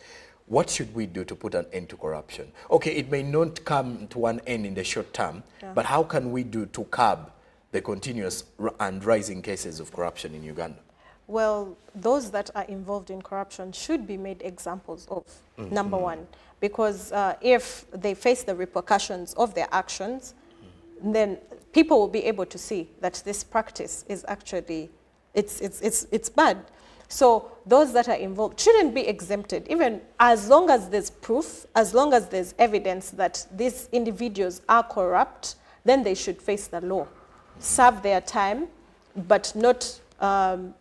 what should we do to put an end to corruption? Okay, it may not come to an end in the short term, but how can we do to curb the continuous and rising cases of corruption in Uganda? Well, those that are involved in corruption should be made examples of, number one, because if they face the repercussions of their actions, then people will be able to see that this practice is actually, it's bad. So those that are involved shouldn't be exempted, even as long as there's proof, as long as there's evidence that these individuals are corrupt, then they should face the law, serve their time, but not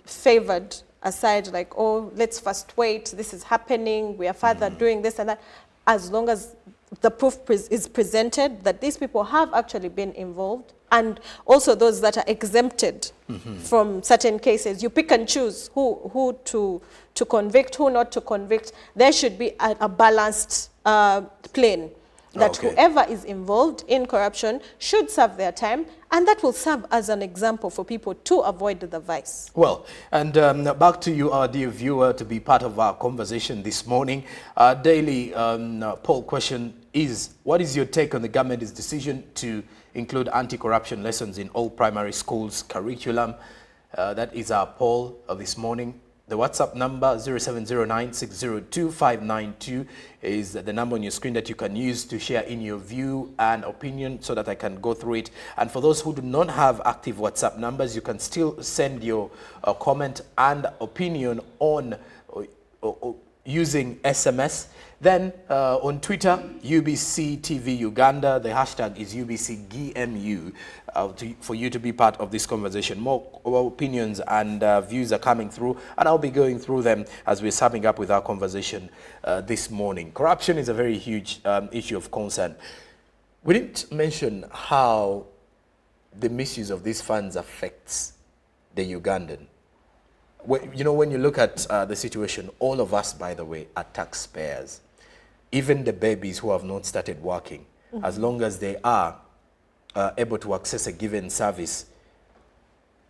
favored aside like, oh, let's first wait, this is happening, we are further doing this and that. As long as the proof is presented that these people have actually been involved, and also those that are exempted from certain cases. You pick and choose who to convict, who not to convict. There should be a balanced plane, that whoever is involved in corruption should serve their time, and that will serve as an example for people to avoid the vice. Well, and back to you, our dear viewer, to be part of our conversation this morning. Our daily poll question is, what is your take on the government's decision to include anti-corruption lessons in all primary schools curriculum? That is our poll of this morning. The WhatsApp number 0709602592 is the number on your screen that you can use to share in your view and opinion so that I can go through it. And for those who do not have active WhatsApp numbers, you can still send your comment and opinion on using SMS. Then on Twitter, UBC TV Uganda, the hashtag is UBCGMU for you to be part of this conversation. More opinions and views are coming through, and I'll be going through them as we're summing up with our conversation this morning. Corruption is a very huge issue of concern. We didn't mention how the misuse of these funds affects the Ugandan. When you look at the situation, all of us, by the way, are taxpayers. Even the babies who have not started working, as long as they are able to access a given service,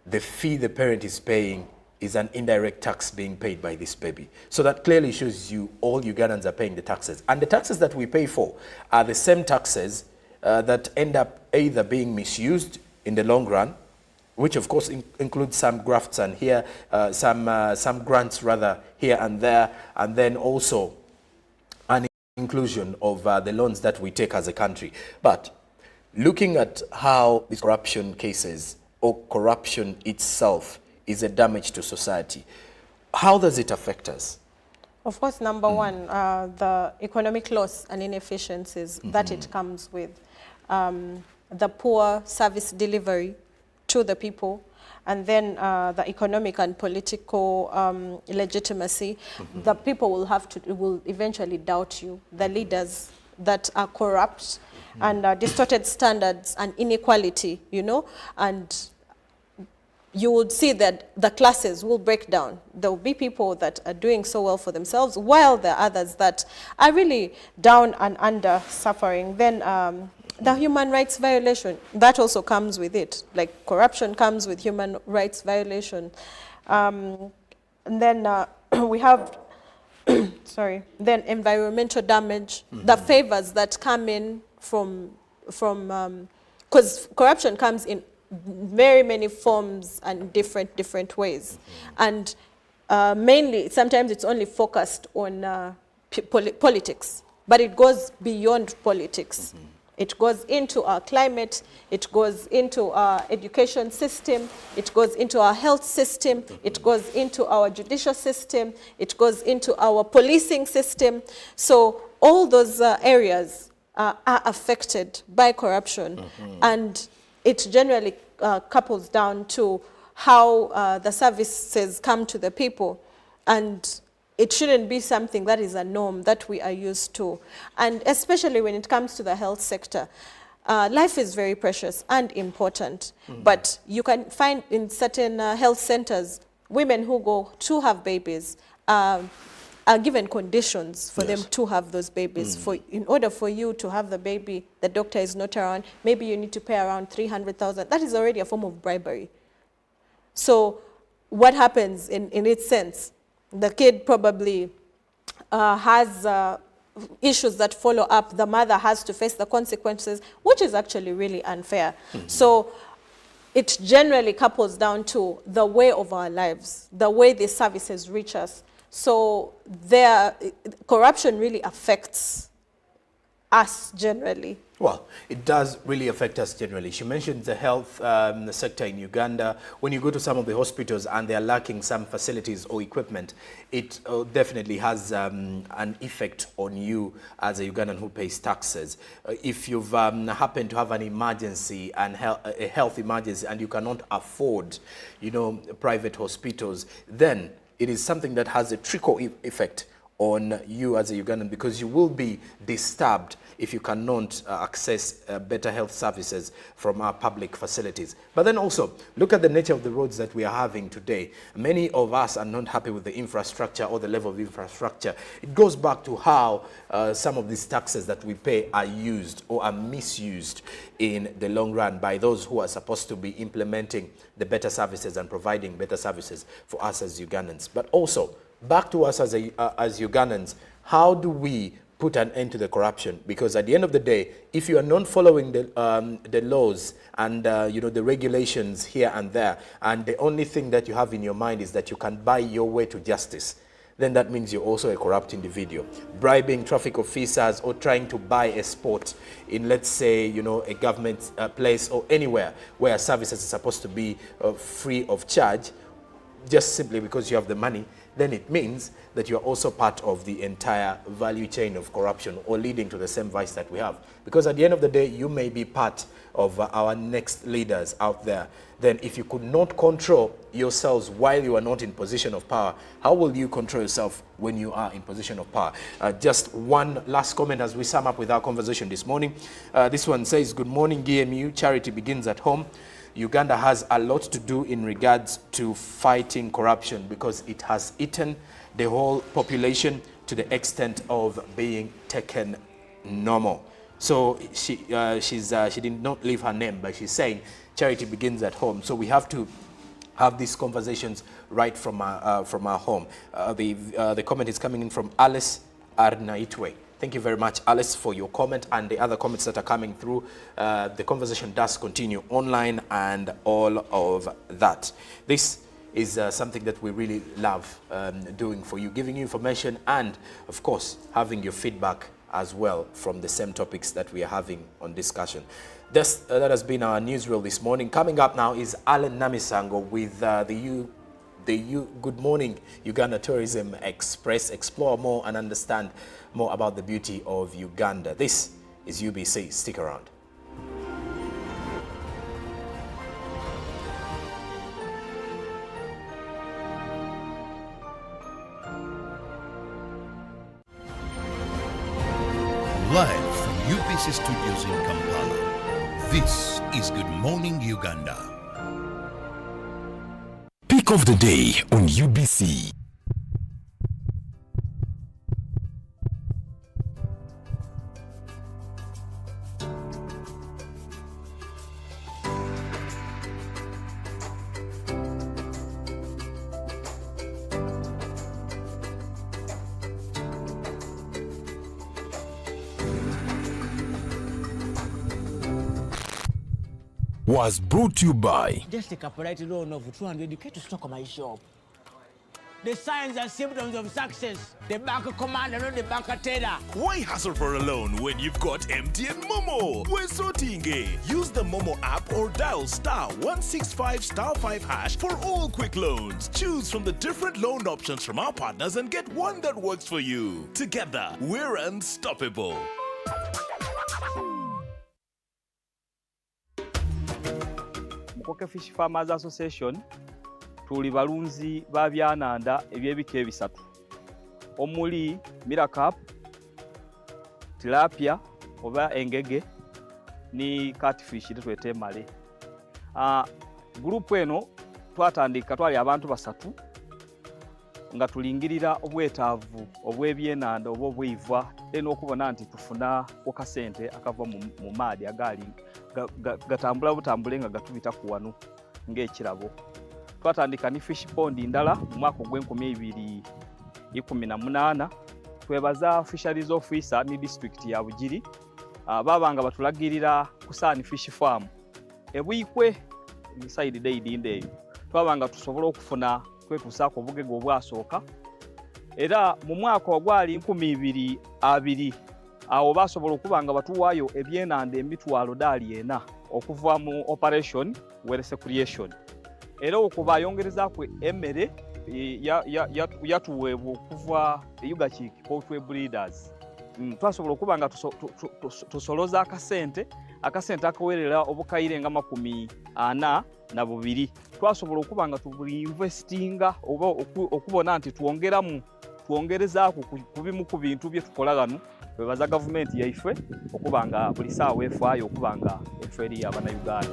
the fee the parent is paying is an indirect tax being paid by this baby. So that clearly shows you all Ugandans are paying the taxes. And the taxes that we pay for are the same taxes that end up either being misused in the long run, which of course includes some grafts and here, some grants rather here and there, and then also an inclusion of the loans that we take as a country. But looking at how these corruption cases or corruption itself is a damage to society, how does it affect us? Of course, number one, the economic loss and inefficiencies that it comes with, the poor service delivery to the people, and then the economic and political legitimacy. The people will eventually doubt you. The leaders that are corrupt and distorted standards and inequality, and you would see that the classes will break down. There will be people that are doing so well for themselves, while there are others that are really down and under suffering. Then the human rights violation, that also comes with it. Like corruption comes with human rights violation. And then we have, then environmental damage, the favors that come in from because corruption comes in very many forms and different ways. And mainly, sometimes it's only focused on politics, but it goes beyond politics. It goes into our climate, it goes into our education system, it goes into our health system, it goes into our judicial system, it goes into our policing system. So all those areas are affected by corruption, and it generally couples down to how the services come to the people. And it shouldn't be something that is a norm that we are used to. And especially when it comes to the health sector, life is very precious and important. But you can find in certain health centers, women who go to have babies are given conditions for them to have those babies. In order for you to have the baby, the doctor is not around, maybe you need to pay around 300,000. That is already a form of bribery. So what happens in its sense? The kid probably has issues that follow up. The mother has to face the consequences, which is actually really unfair. So it generally couples down to the way of our lives, the way these services reach us. So corruption really affects us generally. Well, it does really affect us generally. She mentioned the health sector in Uganda. When you go to some of the hospitals and they are lacking some facilities or equipment, it definitely has an effect on you as a Ugandan who pays taxes. If you've happened to have an emergency, and a health emergency, and you cannot afford, private hospitals, then it is something that has a trickle effect on you as a Ugandan, because you will be disturbed if you cannot access better health services from our public facilities. But then also, look at the nature of the roads that we are having today. Many of us are not happy with the infrastructure or the level of infrastructure. It goes back to how some of these taxes that we pay are used or are misused in the long run by those who are supposed to be implementing the better services and providing better services for us as Ugandans. But also, back to us as Ugandans, how do we put an end to the corruption? Because at the end of the day, if you are not following the laws and the regulations here and there, and the only thing that you have in your mind is that you can buy your way to justice, then that means you're also a corrupt individual. Bribing traffic officers or trying to buy a spot in, let's say, a government place or anywhere where services are supposed to be free of charge, just simply because you have the money, then it means that you're also part of the entire value chain of corruption, or leading to the same vice that we have. Because at the end of the day, you may be part of our next leaders out there. Then if you could not control yourselves while you are not in position of power, how will you control yourself when you are in position of power? Just one last comment as we sum up with our conversation this morning. This one says, good morning, GMU. Charity begins at home. Uganda has a lot to do in regards to fighting corruption, because it has eaten the whole population to the extent of being taken normal. So she did not leave her name, but she's saying charity begins at home. So we have to have these conversations right from our home. The comment is coming in from Alice Arnaitwe. Thank you very much, Alice, for your comment and the other comments that are coming through. The conversation does continue online and all of that. This is something that we really love doing for you, giving you information and, of course, having your feedback as well from the same topics that we are having on discussion. That has been our newsreel this morning. Coming up now is Alan Namisango with the Good Morning Uganda Tourism Express. Explore more and understand more about the beauty of Uganda. This is UBC. Stick around. Live from UBC Studios in Kampala, this is Good Morning Uganda. Pick of the day on UBC. Was brought to you by just take a polite loan of 200 to stock my shop. the signs and symptoms of success. The bank commander, not the bank teller. Why hustle for a loan when you've got MTN Momo? We're sorting. Use the Momo app or dial *165*5# for all quick loans. Choose from the different loan options from our partners and get one that works for you. Together, we're unstoppable. Mukoke Fish Farmers Association tuli balunzi ba byananda ebyebika ebisatu omuli Miracap, tilapia oba engege ni catfish tetwete male. Group eno twatandika twali abantu basatu nga tulingirira obwetaavu obwebyenanda obw'ibwa okubona nti tufuna okasente akava mu maadi agali gatambula butambule nga gatubita ku wano ng'ekirabo. Twatandika ni fish pond ndala mu mwaka gw'e2018. Twebaza fisheries officer ni district ya Bugiri babanga batulagirira kusani fish farm ebwikwe inside day ndeyo twabanga tusobola okufuna kwetusaako obugege obwasooka era mu mwaka ogwali 2020 awo basobola okubanga batuwaayo ebyenanda emitwalo $40 okuva mu operation Werese Creation. Era okuba yongerezaako emmere yatuweebwa okuva Uganda Poultry Breeders. Twasobola okubanga tusoloza akasente akawerera obukayire nga 42. Twasobola okubanga tubuinvestinga oba okubona nti twongerezaako ku bimu ku bintu bye tukola gano. Twebaza gavumenti yaife okubanga buli saawa efaayo okubanga efe eri Abannayuganda.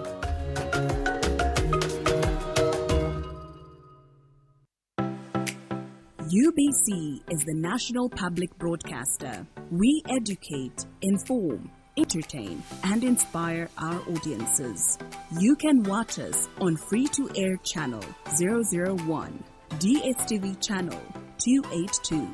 UBC is the national public broadcaster. We educate, inform, entertain, and inspire our audiences. You can watch us on free-to-air channel 001, DSTV channel 282,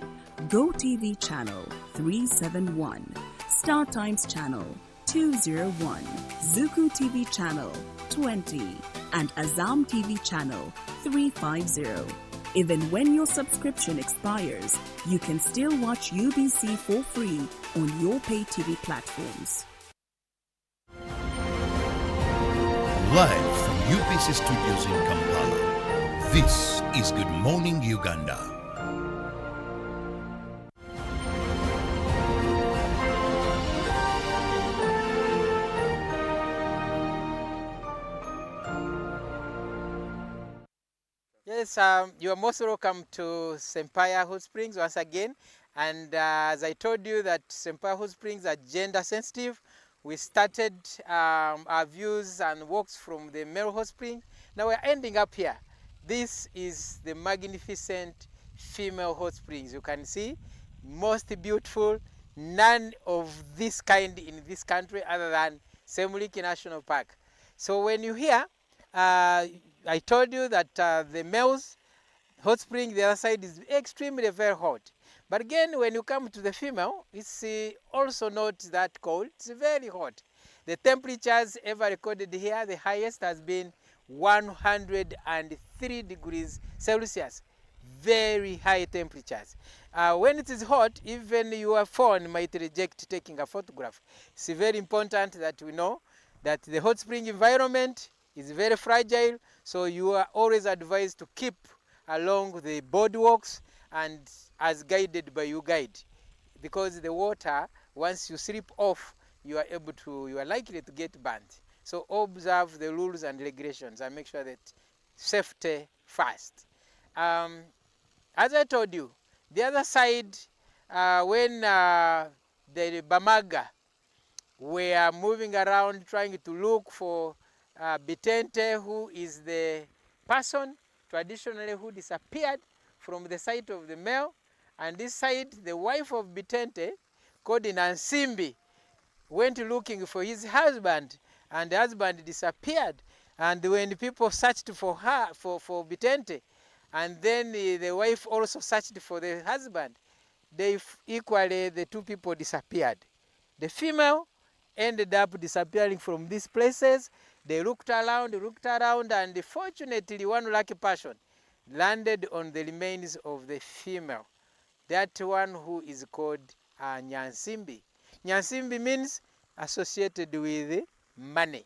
GoTV channel 371, Star Times channel 201, Zuku TV channel 20, and Azam TV channel 350. Even when your subscription expires, you can still watch UBC for free on your pay TV platforms. Live from UBC Studios in Kampala, this is Good Morning Uganda. Yes, you are most welcome to Sempire Hot Springs once again. And as I told you that Sempire Hot Springs are gender sensitive, we started our views and walks from the male hot spring. Now we're ending up here. This is the magnificent female hot springs. You can see, most beautiful, none of this kind in this country other than Semuliki National Park. So when you hear, I told you that the male's hot spring, the other side is extremely very hot. But again, when you come to the female, it's also not that cold. It's very hot. The temperatures ever recorded here, the highest has been 103 degrees Celsius. Very high temperatures. When it is hot, even your phone might reject taking a photograph. It's very important that we know that the hot spring environment is very fragile, so you are always advised to keep along the boardwalks and as guided by your guide, because the water, once you slip off, you are likely to get burnt. So observe the rules and regulations and make sure that safety first. As I told you, the other side, when the Bamaga were moving around trying to look for Bitente, who is the person traditionally who disappeared from the site of the male, and this side, the wife of Bitente, called Nansimbi, went looking for his husband, and the husband disappeared. And when people searched for her, for Bitente, and then the wife also searched for the husband, equally the two people disappeared. The female ended up disappearing from these places. They looked around, and fortunately one lucky person landed on the remains of the female, that one who is called Nyansimbi. Nyansimbi means associated with money.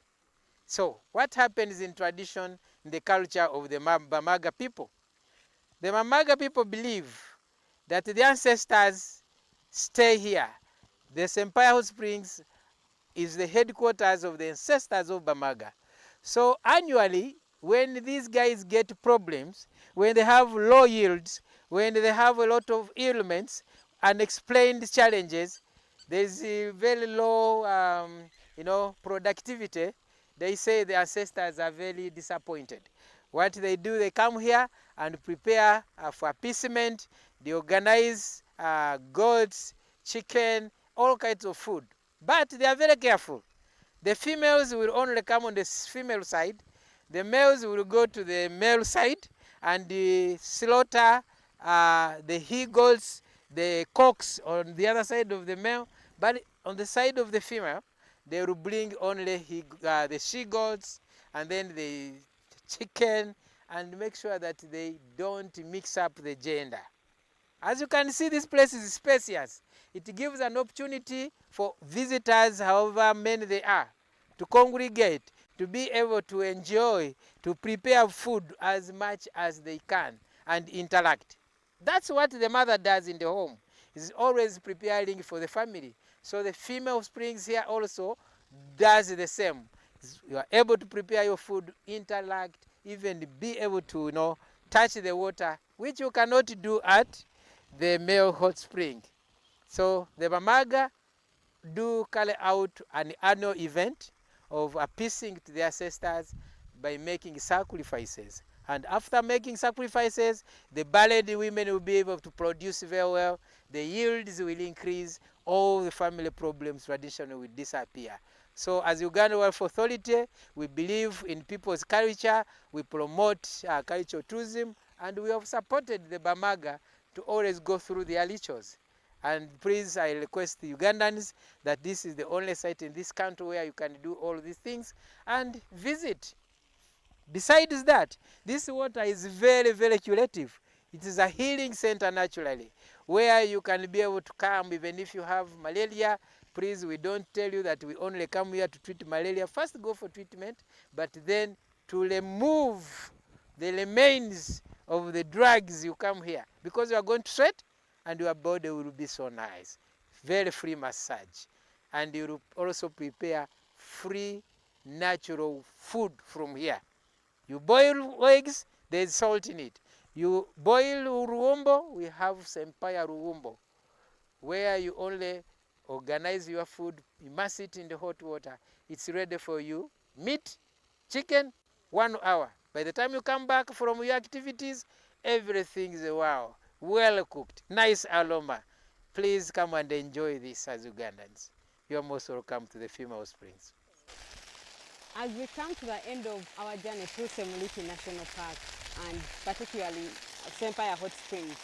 So what happens in tradition, in the culture of the Bamaga people? The Bamaga people believe that the ancestors stay here. The Sempaya Hot Springs is the headquarters of the ancestors of Bamaga. So annually, when these guys get problems, when they have low yields, when they have a lot of ailments, unexplained challenges, there's a very low productivity, they say the ancestors are very disappointed. What they do, they come here and prepare for appeasement. They organize goats, chicken, all kinds of food. But they are very careful. The females will only come on the female side. The males will go to the male side and slaughter the he-goats, the cocks on the other side of the male. But on the side of the female, they will bring only the she-goats and then the chicken, and make sure that they don't mix up the gender. As you can see, this place is spacious. It gives an opportunity for visitors, however many they are, to congregate, to be able to enjoy, to prepare food as much as they can and interact. That's what the mother does in the home, is always preparing for the family. So the female springs here also does the same. You are able to prepare your food, interact, even be able to touch the water, which you cannot do at the male hot spring. So the Bamaga do carry out an annual event of appeasing to their ancestors by making sacrifices. And after making sacrifices, the barren women will be able to produce very well, the yields will increase, all the family problems traditionally will disappear. So as Uganda Wealth Authority, we believe in people's culture, we promote cultural tourism, and we have supported the Bamaga to always go through their rituals. And please, I request the Ugandans that this is the only site in this country where you can do all these things and visit. Besides that, this water is very, very curative. It is a healing center naturally, where you can be able to come even if you have malaria. Please, we don't tell you that we only come here to treat malaria. First go for treatment, but then to remove the remains of the drugs, you come here. Because you are going to sweat and your body will be so nice. Very free massage. And you will also prepare free natural food from here. You boil eggs, there's salt in it. You boil ruombo, we have Sempaya ruombo, where you only organize your food, immerse it in the hot water. It's ready for you. Meat, chicken, 1 hour. By the time you come back from your activities, everything is wow, well cooked, nice aroma. Please come and enjoy this as Ugandans. You're most welcome to the Female Springs. As we come to the end of our journey through Semuliki National Park, and particularly Sempaya Hot Springs,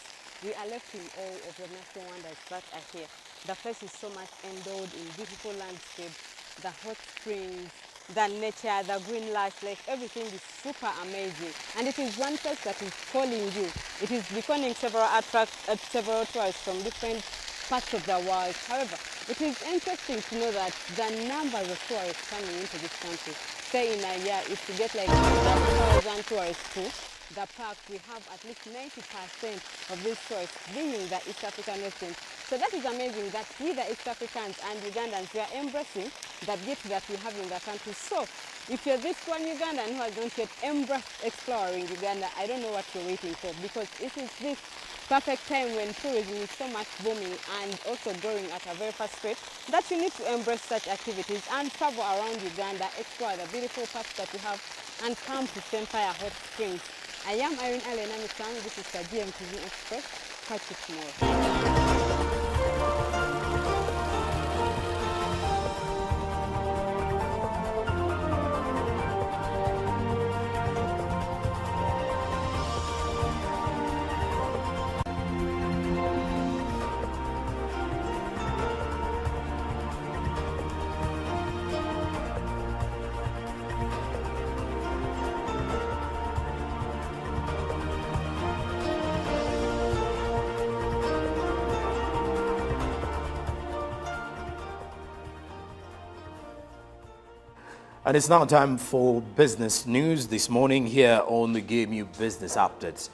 we are left in awe of the natural wonders that are here. The place is so much endowed in beautiful landscape, the hot springs, the nature, the green lush, like everything is super amazing. And it is one place that is calling you. It is becoming several tourists from different parts of the world. However, it is interesting to know that the numbers of tourists coming into this country, say in a year, if you get like 30,000 tourists to the park, we have at least 90% of these tourists being the East African residents. So that is amazing that we, the East Africans and Ugandans, we are embracing the gift that we have in the country. So if you're this one Ugandan who has not yet embraced exploring Uganda, I don't know what you're waiting for, because it is this perfect time when tourism is so much booming and also growing at a very fast rate that you need to embrace such activities and travel around Uganda, explore the beautiful parks that we have, and come to Sempaya Hot Springs. I am Irene Allen Amisang. This is the GMTV Express. Catch you tomorrow. And it's now time for business news this morning here on the GMU Business Updates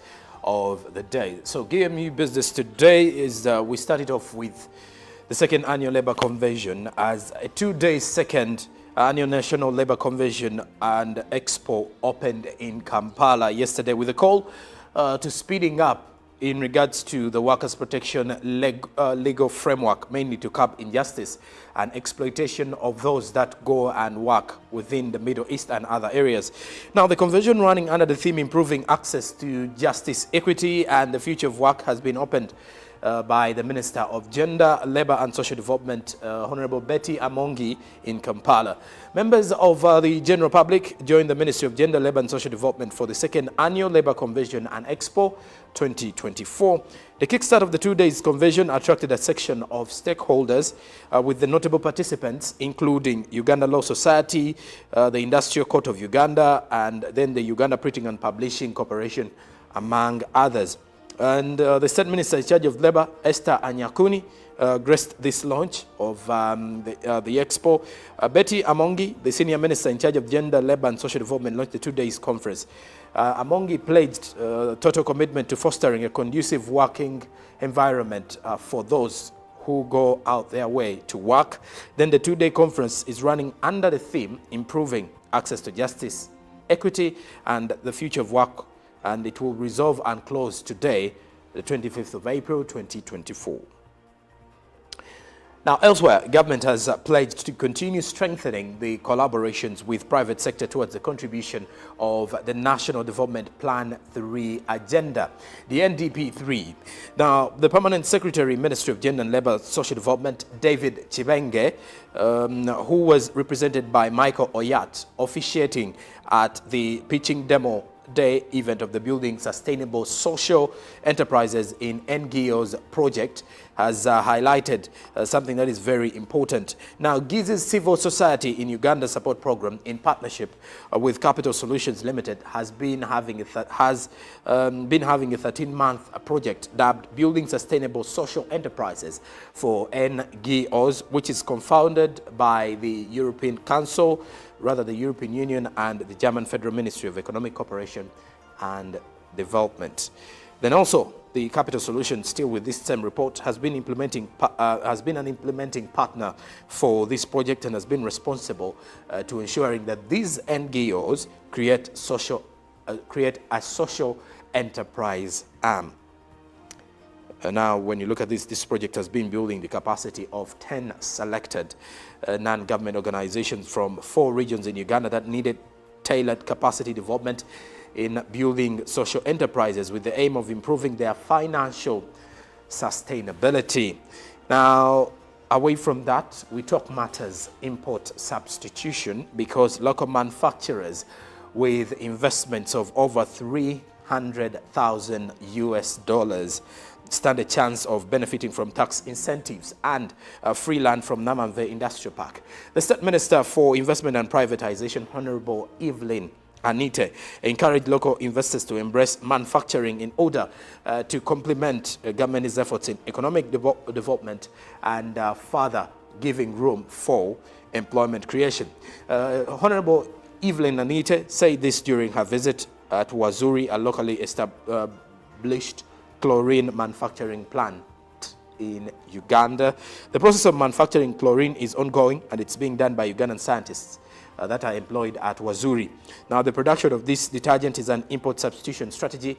of the day. So GMU Business today is, we started off with the second annual Labour Convention as a 2-day second annual National Labour Convention and Expo opened in Kampala yesterday with a call to speeding up in regards to the workers' protection legal framework, mainly to curb injustice and exploitation of those that go and work within the Middle East and other areas. Now, the convention running under the theme improving access to justice, equity and the future of work has been opened by the Minister of Gender, Labour and Social Development, Honourable Betty Amongi in Kampala. Members of the general public joined the Ministry of Gender, Labour and Social Development for the second annual Labour Convention and Expo 2024. The kickstart of the 2 days convention attracted a section of stakeholders with the notable participants including Uganda Law Society, the Industrial Court of Uganda and then the Uganda Printing and Publishing Corporation, among others. And the State Minister in charge of Labour, Esther Anyakuni, graced this launch of the Expo. Betty Amongi, the Senior Minister in charge of Gender, Labour and Social Development, launched the 2 days conference. Amongi pledged total commitment to fostering a conducive working environment for those who go out their way to work. Then the 2-day conference is running under the theme improving access to justice, equity and the future of work, and it will resolve and close today, the 25th of April 2024. Now, elsewhere, government has pledged to continue strengthening the collaborations with private sector towards the contribution of the National Development Plan 3 agenda, the NDP 3. Now, the Permanent Secretary, Ministry of Gender and Labour Social Development, David Chibenge, who was represented by Michael Oyat, officiating at the pitching demo day event of the Building Sustainable Social Enterprises in NGO's project, has highlighted something that is very important. Now, Gizi's Civil Society in Uganda support program in partnership with Capital Solutions Limited has been having a 13-month project dubbed Building Sustainable Social Enterprises for NGOs, which is confounded by the European Council, rather the European Union and the German Federal Ministry of Economic Cooperation and Development. Then also, the Capital Solutions, still with this same report, has been an implementing partner for this project and has been responsible to ensuring that these NGOs create a social enterprise arm. Now, when you look at this project has been building the capacity of 10 selected non-government organizations from 4 regions in Uganda that needed tailored capacity development in building social enterprises with the aim of improving their financial sustainability. Now, away from that, we talk matters import substitution, because local manufacturers with investments of over $300,000 stand a chance of benefiting from tax incentives and free land from Namamve Industrial Park. The State Minister for Investment and Privatization, Honourable Evelyn Anite, encouraged local investors to embrace manufacturing in order to complement government's efforts in economic development and further giving room for employment creation. Honourable Evelyn Anite said this during her visit at Wazuri, a locally established chlorine manufacturing plant in Uganda. The process of manufacturing chlorine is ongoing and it's being done by Ugandan scientists that are employed at Wazuri. Now, the production of this detergent is an import substitution strategy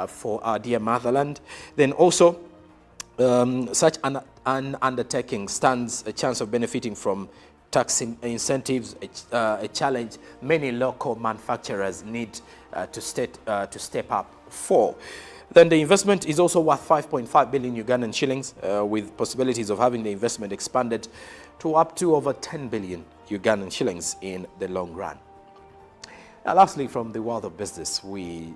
for our dear motherland. Then also, such an undertaking stands a chance of benefiting from tax incentives, a challenge many local manufacturers need to step up for. Then the investment is also worth 5.5 billion Ugandan shillings, with possibilities of having the investment expanded to up to over 10 billion Ugandan shillings in the long run. Now, lastly, from the world of business, we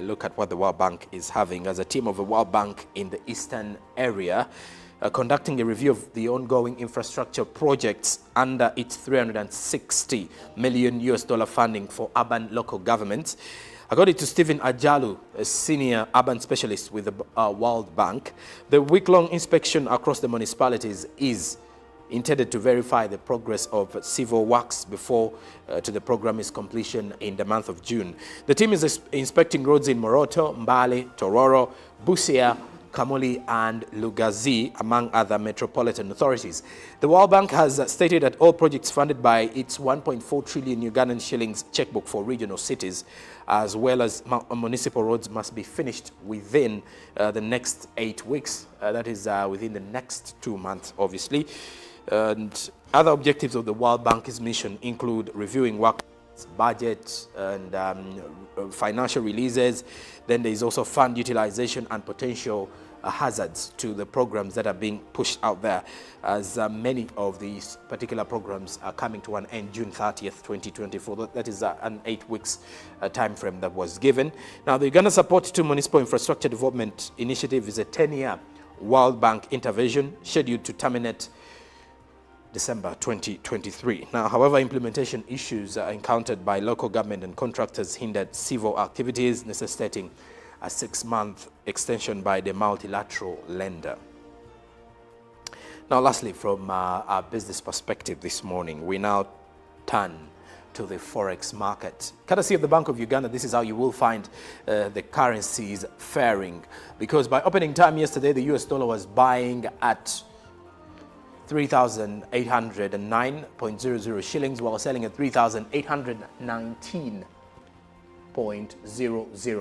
look at what the World Bank is having as a team of the World Bank in the Eastern area, conducting a review of the ongoing infrastructure projects under its $360 million funding for urban local governments. According to Stephen Ajalu, a senior urban specialist with the World Bank, the week-long inspection across the municipalities is intended to verify the progress of civil works before to the programme's completion in the month of June. The team is inspecting roads in Moroto, Mbale, Tororo, Busia, Kamuli and Lugazi, among other metropolitan authorities. The World Bank has stated that all projects funded by its 1.4 trillion Ugandan shillings checkbook for regional cities, as well as municipal roads, must be finished within the next 8 weeks. That is within the next 2 months, obviously. And other objectives of the World Bank's mission include reviewing work budget and financial releases. Then there is also fund utilization and potential hazards to the programs that are being pushed out there, as many of these particular programs are coming to an end June 30th, 2024. That is an 8 weeks time frame that was given. Now, the Uganda Support to Municipal Infrastructure Development Initiative is a 10-year World Bank intervention scheduled to terminate December 2023. Now, however, implementation issues encountered by local government and contractors hindered civil activities, necessitating a 6-month extension by the multilateral lender. Now, lastly, from our business perspective this morning, we now turn to the forex market. Courtesy of the Bank of Uganda, this is how you will find the currencies faring, because by opening time yesterday, the US dollar was buying at 3,809.00 shillings, while selling at 3,819.00.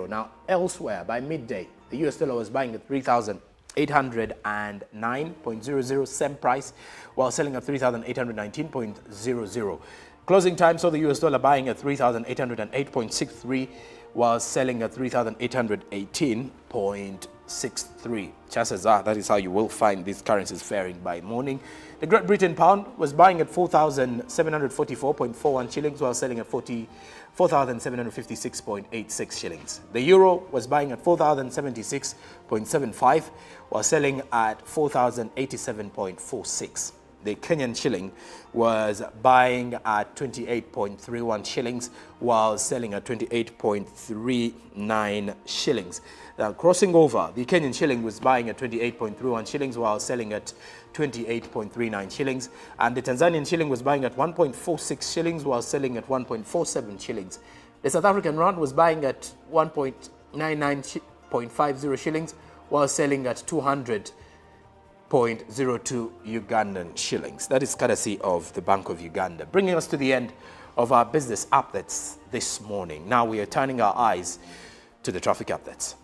Now, elsewhere, by midday, the US dollar was buying at 3,809.00, same price, while selling at 3,819.00. Closing time saw the US dollar buying at 3,808.63, while selling at 3,818.63. Chances are that is how you will find these currencies faring by morning. The Great Britain pound was buying at 4,744.41 shillings, while selling at 4,756.86 shillings. The euro was buying at 4,076.75, while selling at 4,087.46. The Kenyan shilling was buying at 28.31 shillings, while selling at 28.39 shillings. Now, crossing over, the Kenyan shilling was buying at 28.31 shillings, while selling at 28.39 shillings. And the Tanzanian shilling was buying at 1.46 shillings, while selling at 1.47 shillings. The South African rand was buying at 1.99.50 shillings, while selling at 200.02 Ugandan shillings. That is courtesy of the Bank of Uganda. Bringing us to the end of our business updates this morning. Now we are turning our eyes to the traffic updates.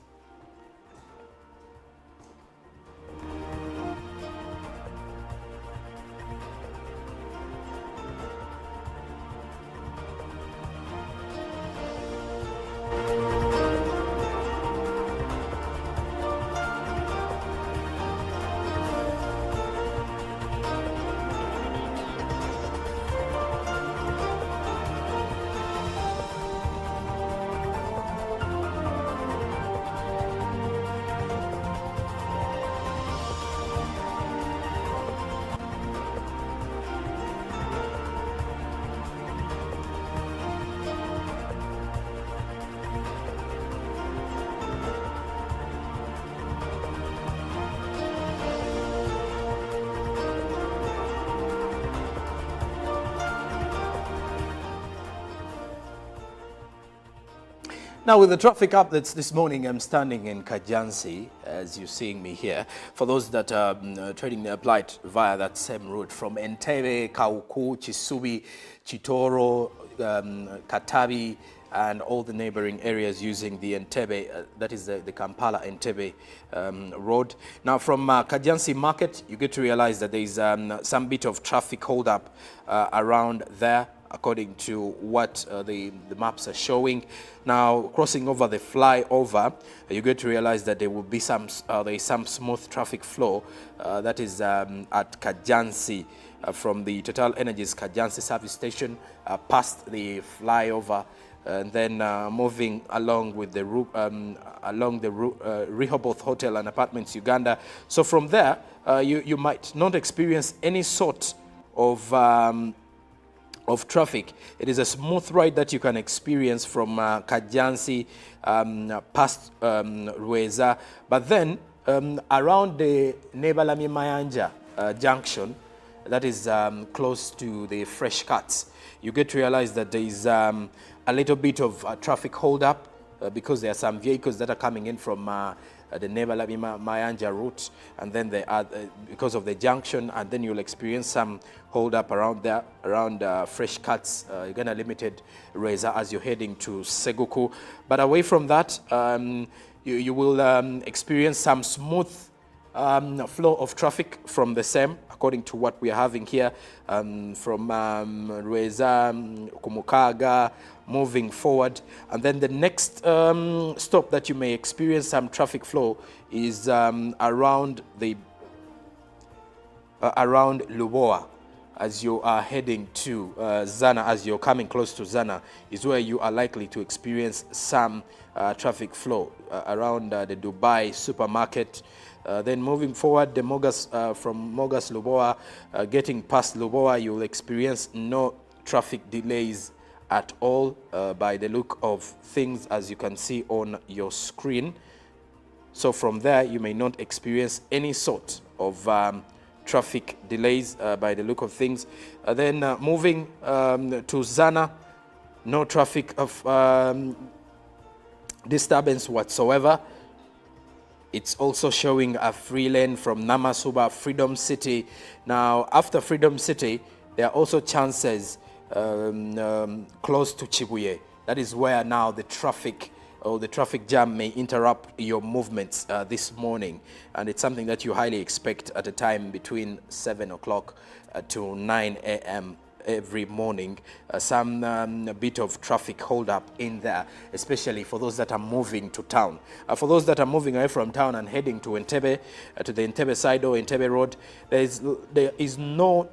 Now, with the traffic updates this morning, I'm standing in Kajansi, as you're seeing me here. For those that are trading their plight via that same route from Entebbe, Kauku, Chisubi, Chitoro, Katabi, and all the neighboring areas using the Entebbe, that is the Kampala-Entebbe road. Now, from Kajansi Market, you get to realize that there is some bit of traffic holdup around there, according to what the maps are showing. Now, crossing over the flyover, you get to realize that there will be some smooth traffic flow that is at Kajansi, from the Total Energies Kajansi service station past the flyover, and then moving along with the Rehoboth Hotel and Apartments Uganda. So from there, you might not experience any sort of traffic. It is a smooth ride that you can experience from Kajansi past Rueza, but then around the Nebalami Mayanja junction, that is close to the fresh cuts, you get to realize that there is a little bit of traffic holdup because there are some vehicles that are coming in from the Neba Mayanja route, and then they are because of the junction, and then you'll experience some hold up around there, around Fresh Cuts, Uganda Limited Reza, as you're heading to Seguku. But away from that, you will experience some smooth flow of traffic from the same, according to what we are having here, from Reza, Kumukaga, moving forward. And then the next stop that you may experience some traffic flow is around Luboa, as you are heading to Zana, as you're coming close to Zana, is where you are likely to experience some traffic flow around the Dubai supermarket. Then moving forward, the Mogas, from Mogas Luboa, getting past Luboa, you will experience no traffic delays at all by the look of things, as you can see on your screen. So from there, you may not experience any sort of traffic delays by the look of things. Then moving to Zana, no traffic of disturbance whatsoever. It's also showing a free lane from Namasuba, Freedom City. Now, after Freedom City, there are also chances close to Chibuye. That is where now the traffic or the traffic jam may interrupt your movements this morning. And it's something that you highly expect at a time between 7 o'clock to 9 a.m. every morning. Some bit of traffic hold up in there, especially for those that are moving to town. For those that are moving away from town and heading to Entebbe, to the Entebbe side or Entebbe Road, there is no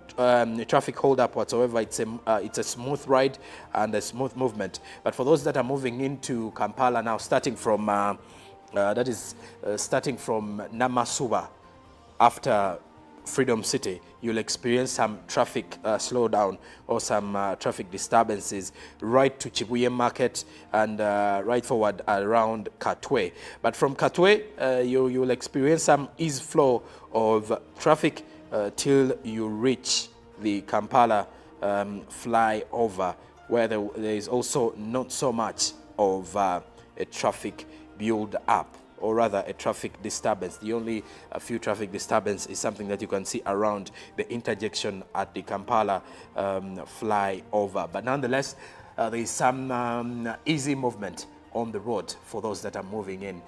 traffic hold up whatsoever. It's a smooth ride and a smooth movement. But for those that are moving into Kampala now, starting from starting from Namasuba after Freedom City, you'll experience some traffic slowdown or some traffic disturbances right to Chibuye Market and right forward around Katwe. But from Katwe, you'll experience some ease flow of traffic till you reach the Kampala flyover, where there is also not so much of a traffic build up, or rather a traffic disturbance. The only few traffic disturbance is something that you can see around the interjection at the Kampala flyover. But nonetheless, there is some easy movement on the road for those that are moving in,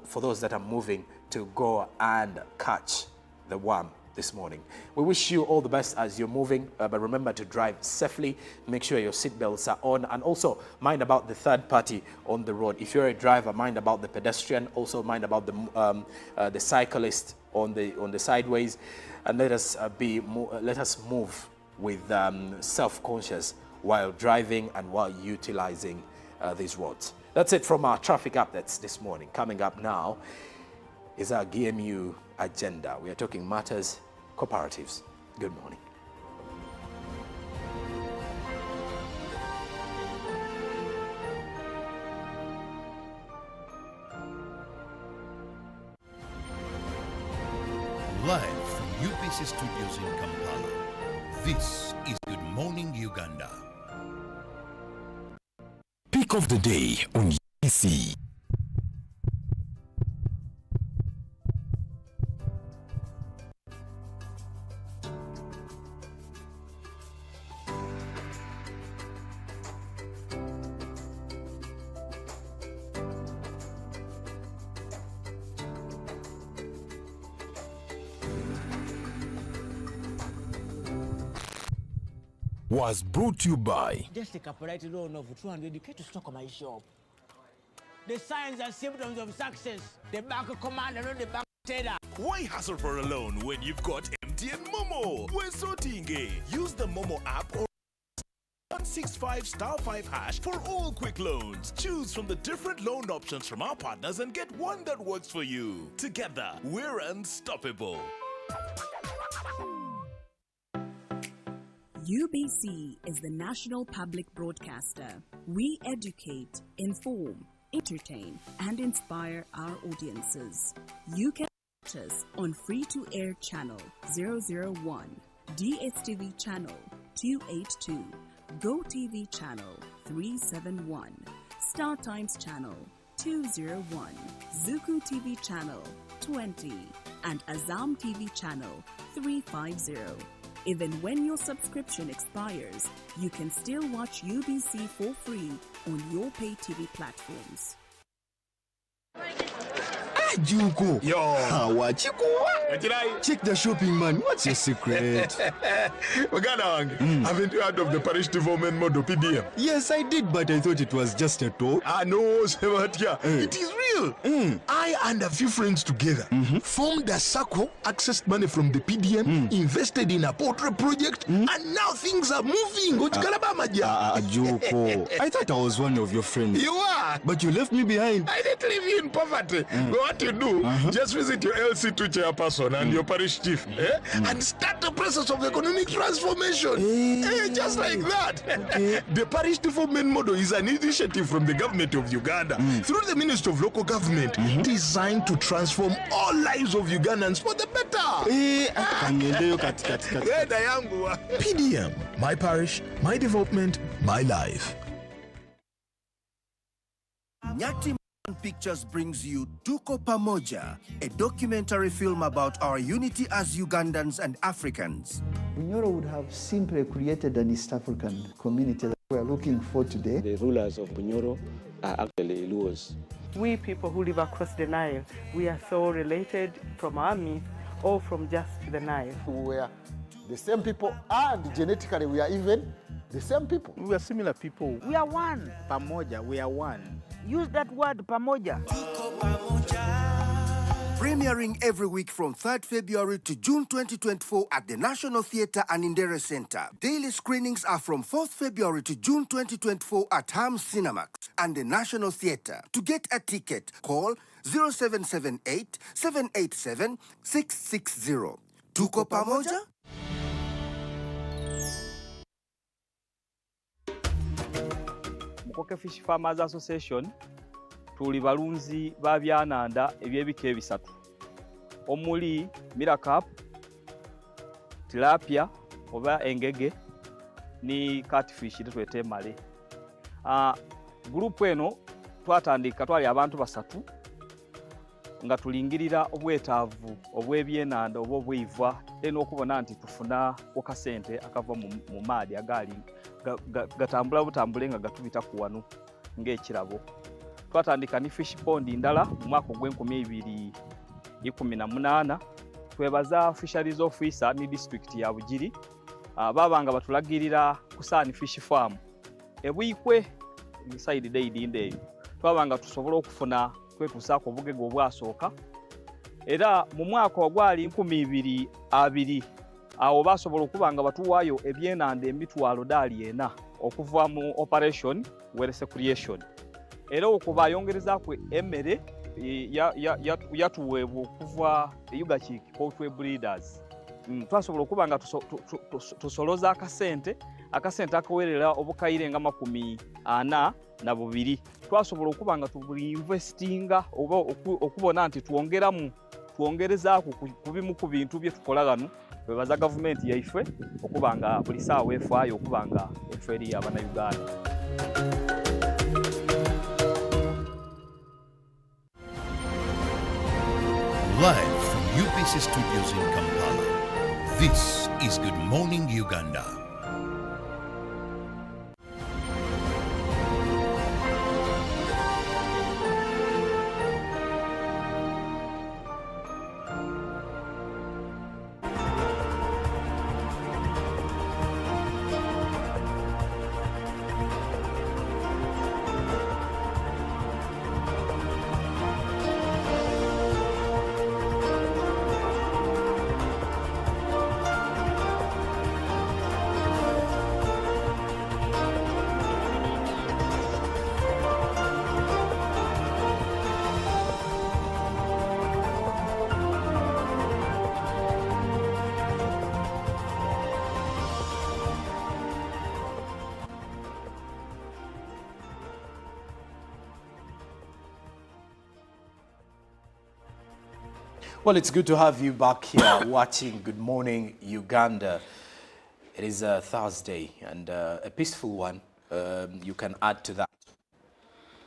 for those that are moving to go and catch the WAM this morning. We wish you all the best as you're moving, but remember to drive safely, make sure your seatbelts are on, and also mind about the third party on the road. If you're a driver, mind about the pedestrian, also mind about the cyclist on the sideways, and let us move with self-conscious while driving and while utilizing these roads. That's it from our traffic updates this morning. Coming up now is our GMU agenda. We are talking matters cooperatives. Good morning. Live from UBC Studios in Kampala, this is Good Morning Uganda. Pick of the day on UBC. Was brought to you by Just take a polite loan of 200k to stock my shop. The signs and symptoms of success. The bank commander, not the bank trader. Why hassle for a loan when you've got MTN Momo? We're sorting it. Use the Momo app or 165*5# for all quick loans. Choose from the different loan options from our partners and get one that works for you. Together, we're unstoppable. UBC is the national public broadcaster. We educate, inform, entertain, and inspire our audiences. You can watch us on free-to-air channel 001, DSTV channel 282, GoTV channel 371, Star Times channel 201, Zuku TV channel 20, and Azam TV channel 350. Even when your subscription expires, you can still watch UBC for free on your pay TV platforms. Juko. Yo. Check the shopping, man. What's your secret? Haven't you heard of the parish development model PDM? Yes, I did, but I thought it was just a talk. No, Sebatia. It is real. I and a few friends together formed a circle, accessed money from the PDM, invested in a portrait project, and now things are moving. Juko. I thought I was one of your friends. You are. But you left me behind. I didn't leave you in poverty. What you do, just visit your LC2 chairperson and your parish chief and start the process of economic transformation. Just like that. The parish development model is an initiative from the government of Uganda through the Ministry of Local Government designed to transform all lives of Ugandans for the better. PDM, my parish, my development, my life. Nyati Pictures brings you Tuko Pamoja, a documentary film about our unity as Ugandans and Africans. Bunyoro would have simply created an East African community that we are looking for today. The rulers of Bunyoro are actually Luos. We people who live across the Nile, we are so related from our myth or from just the Nile. We are the same people, and genetically we are even the same people. We are similar people. We are one. Pamoja, we are one. Use that word, pamoja. Premiering every week from 3rd February to June 2024 at the National Theatre and Indere Center. Daily screenings are from 4th February to June 2024 at Hams Cinemax and the National Theatre. To get a ticket, call 0778 787 660. Tuko Pamoja? Mukoke Fish Farmers Association tuli balunzi ba byananda ebyebika ebisatu omuli Miracap, tilapia oba engege ni catfish twete male. Group eno twatandika twali abantu basatu nga tulingirira obwetaavu obwebyenanda obw'obwivwa okubona nti tufuna okasente akava mu maadi agali gatambula butambule nga gatubita ku wano ng'ekirabo. Twatandika ni fish pond ndala mu mwaka gw'e2018. Twebaza fisheries officer ni district ya Bugiri babanga batulagirira ku Sani Fish Farm ebwikwe inside day ndeyo twabanga tusobola okufuna kwetusaako obugege obwasooka era mu mwaka ogwali 2020 awo basobola okubanga batuwaayo ebyenanda emitwalo $40 okuva mu operation werese creation era okuba yongerezaako emmere yatuweebwa okuva Uganda Poultry Breeders. Twasobola okubanga tusoloza akasente akawerera obukayire nga 42. Twasobola okubanga tubuinvestinga oba okubona nti twongerezaako ku bimu ku bintu bye tukola gano. Twebaza gavumenti yaife okubanga buli saawa efaayo okubanga efeeri y'Abannayuganda. Live from UBC Studios in Kampala, this is Good Morning Uganda. Well, it's good to have you back here watching Good Morning Uganda. It is a Thursday and a peaceful one. You can add to that.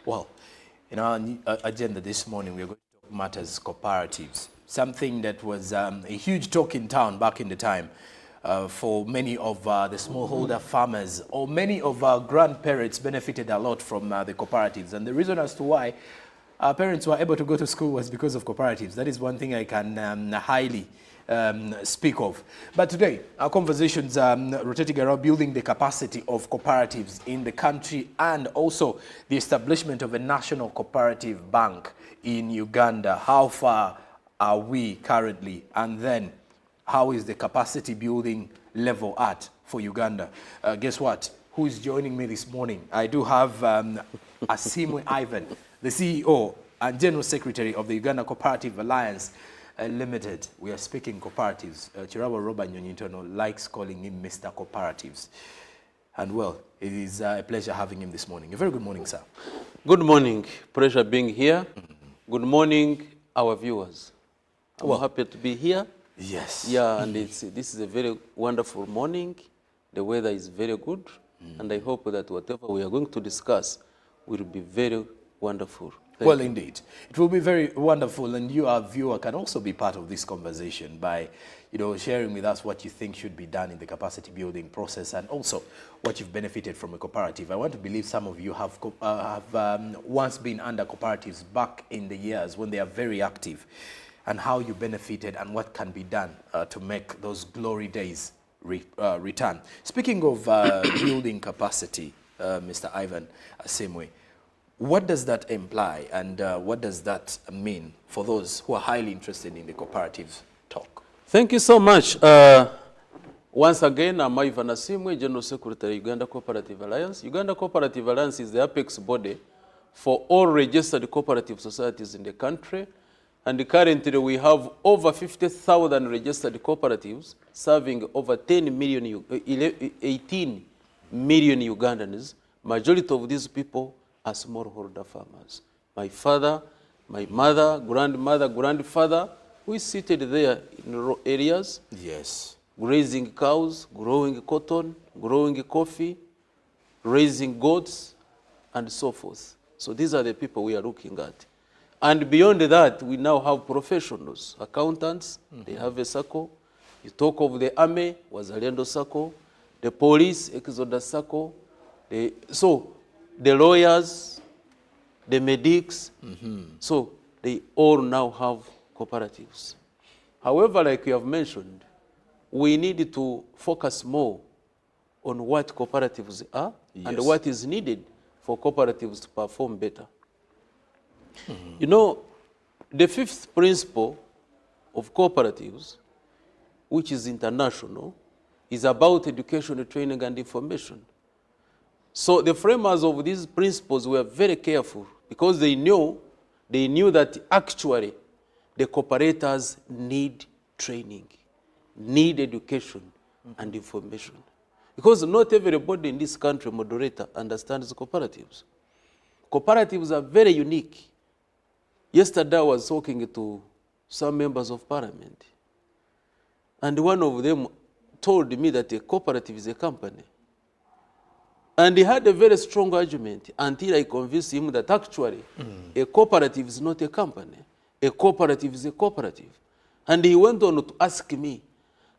Well, in our agenda this morning, we're going to talk matters cooperatives. Something that was a huge talk in town back in the time for many of the smallholder farmers, or many of our grandparents benefited a lot from the cooperatives. And the reason as to why our parents were able to go to school was because of cooperatives. That is one thing I can highly speak of. But today, our conversations rotating around building the capacity of cooperatives in the country and also the establishment of a national cooperative bank in Uganda. How far are we currently? And then, how is the capacity building level at for Uganda? Guess what? Who is joining me this morning? I do have Asimwe Ivan, the CEO and General Secretary of the Uganda Cooperative Alliance Limited. We are speaking cooperatives. Chirawa Roba Nyonyintono likes calling him Mr. Cooperatives. And well, it is a pleasure having him this morning. A very good morning, sir. Good morning. Pleasure being here. Good morning, our viewers. I'm happy to be here. Yes. Yeah, and this is a very wonderful morning. The weather is very good. And I hope that whatever we are going to discuss will be very wonderful. Well, indeed. It will be very wonderful, and you, our viewer, can also be part of this conversation by, sharing with us what you think should be done in the capacity building process and also what you've benefited from a cooperative. I want to believe some of you have once been under cooperatives back in the years when they are very active, and how you benefited and what can be done to make those glory days return. Speaking of building capacity, Mr. Ivan Asimwe, what does that imply and what does that mean for those who are highly interested in the cooperative talk? Thank you so much. Once again, I'm Ivan Asimwe, General Secretary, Uganda Cooperative Alliance. Uganda Cooperative Alliance is the apex body for all registered cooperative societies in the country. And currently we have over 50,000 registered cooperatives serving over 18 million Ugandans. Majority of these people are smallholder farmers. My father, my mother, grandmother, grandfather, we seated there in rural areas. Yes. Grazing cows, growing cotton, growing coffee, raising goats, and so forth. So these are the people we are looking at. And beyond that, we now have professionals, accountants, they have a circle. You talk of the army, Wazalendo circle, the police, Exodus circle, the lawyers, the medics, so they all now have cooperatives. However, like you have mentioned, we need to focus more on what cooperatives are and what is needed for cooperatives to perform better. The fifth principle of cooperatives, which is international, is about education, training, and information. So the framers of these principles were very careful because they knew that actually the cooperators need training, need education and information. Because not everybody in this country, moderator, understands cooperatives. Cooperatives are very unique. Yesterday I was talking to some members of parliament, and one of them told me that a cooperative is a company. And he had a very strong argument until I convinced him that actually a cooperative is not a company. A cooperative is a cooperative. And he went on to ask me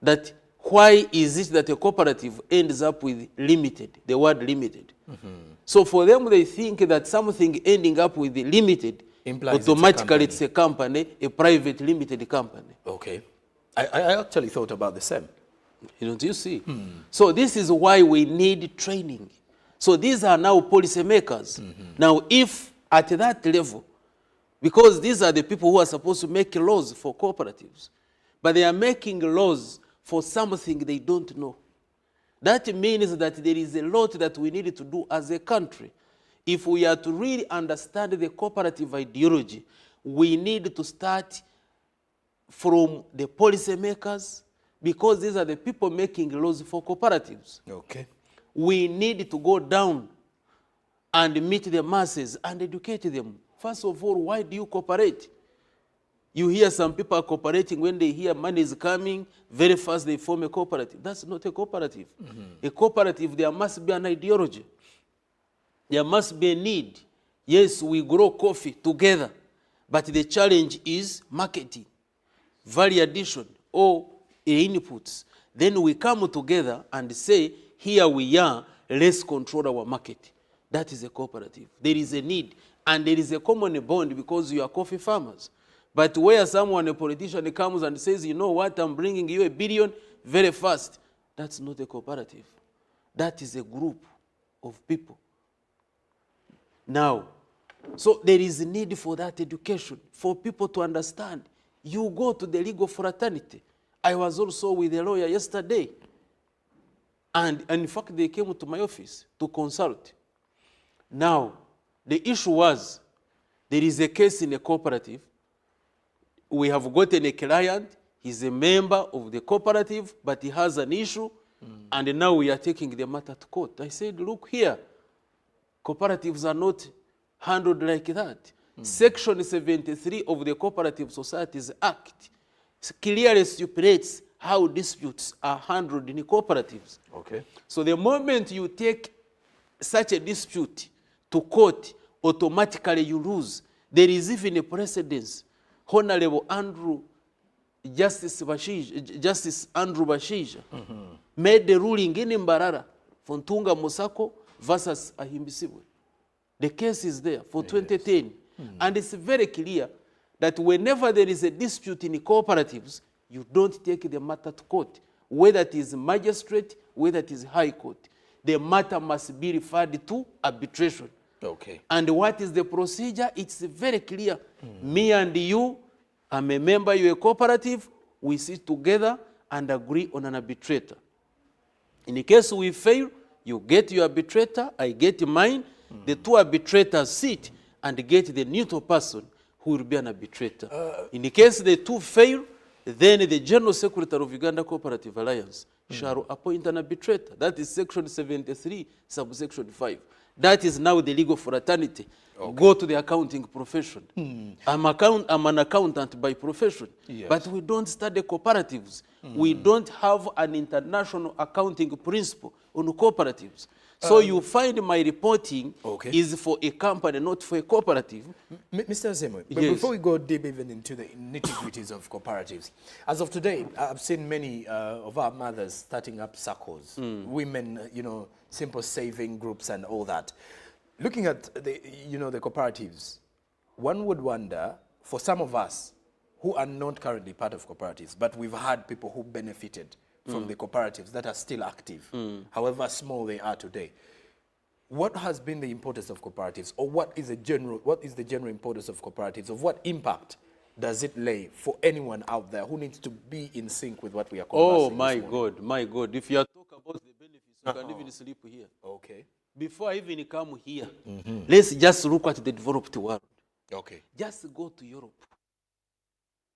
that why is it that a cooperative ends up with limited, the word limited. So for them, they think that something ending up with limited implies automatically it's a company, a private limited company. Okay. I actually thought about the same. Don't you see? So this is why we need training. So these are now policymakers. Now if at that level, because these are the people who are supposed to make laws for cooperatives, but they are making laws for something they don't know. That means that there is a lot that we need to do as a country. If we are to really understand the cooperative ideology, we need to start from the policymakers, because these are the people making laws for cooperatives. Okay. We need to go down and meet the masses and educate them. First of all, why do you cooperate? You hear some people are cooperating when they hear money is coming, very fast they form a cooperative. That's not a cooperative. A cooperative, there must be an ideology. There must be a need. Yes, we grow coffee together, but the challenge is marketing, value addition, or inputs. Then we come together and say, here we are, let's control our market. That is a cooperative. There is a need, and there is a common bond because you are coffee farmers. But where someone, a politician, comes and says, you know what, I'm bringing you $1 billion very fast, that's not a cooperative. That is a group of people. Now, so there is a need for that education, for people to understand. You go to the legal fraternity. I was also with a lawyer yesterday. And in fact, they came to my office to consult. Now, the issue was, there is a case in a cooperative. We have gotten a client, he's a member of the cooperative, but he has an issue, and now we are taking the matter to court. I said, look here, cooperatives are not handled like that. Section 73 of the Cooperative Societies Act clearly stipulates how disputes are handled in cooperatives. Okay. So the moment you take such a dispute to court, automatically you lose. There is even a precedence. Honorable Justice Andrew Bashija made the ruling in Mbarara for Ntunga Mosako versus Ahimbisibwe. The case is there for 2010. And it's very clear that whenever there is a dispute in the cooperatives, you don't take the matter to court, whether it is magistrate, whether it is high court. The matter must be referred to arbitration. Okay. And what is the procedure? It's very clear. Me and you, I'm a member, you're a cooperative, we sit together and agree on an arbitrator. In the case we fail, you get your arbitrator, I get mine, the two arbitrators sit and get the neutral person who will be an arbitrator. In the case the two fail, then the General Secretary of Uganda Cooperative Alliance shall appoint an arbitrator. That is Section 73, subsection 5. That is now the legal fraternity. Okay. Go to the accounting profession. I'm an accountant by profession. Yes. But we don't study cooperatives. We don't have an international accounting principle on cooperatives. So you find my reporting is for a company, not for a cooperative. Mr. Zemo, but yes. Before we go deep even into the nitty-gritties of cooperatives, as of today, I've seen many of our mothers starting up circles, women, simple saving groups and all that. Looking at the cooperatives, one would wonder, for some of us who are not currently part of cooperatives, but we've had people who benefited from the cooperatives that are still active, however small they are today. What has been the importance of cooperatives, or what is the general importance of cooperatives, of what impact does it lay for anyone out there who needs to be in sync with what we are conversing? Oh my God, if you are talking about the benefits, you can even sleep here. Okay. Before I even come here, let's just look at the developed world. Okay. Just go to Europe.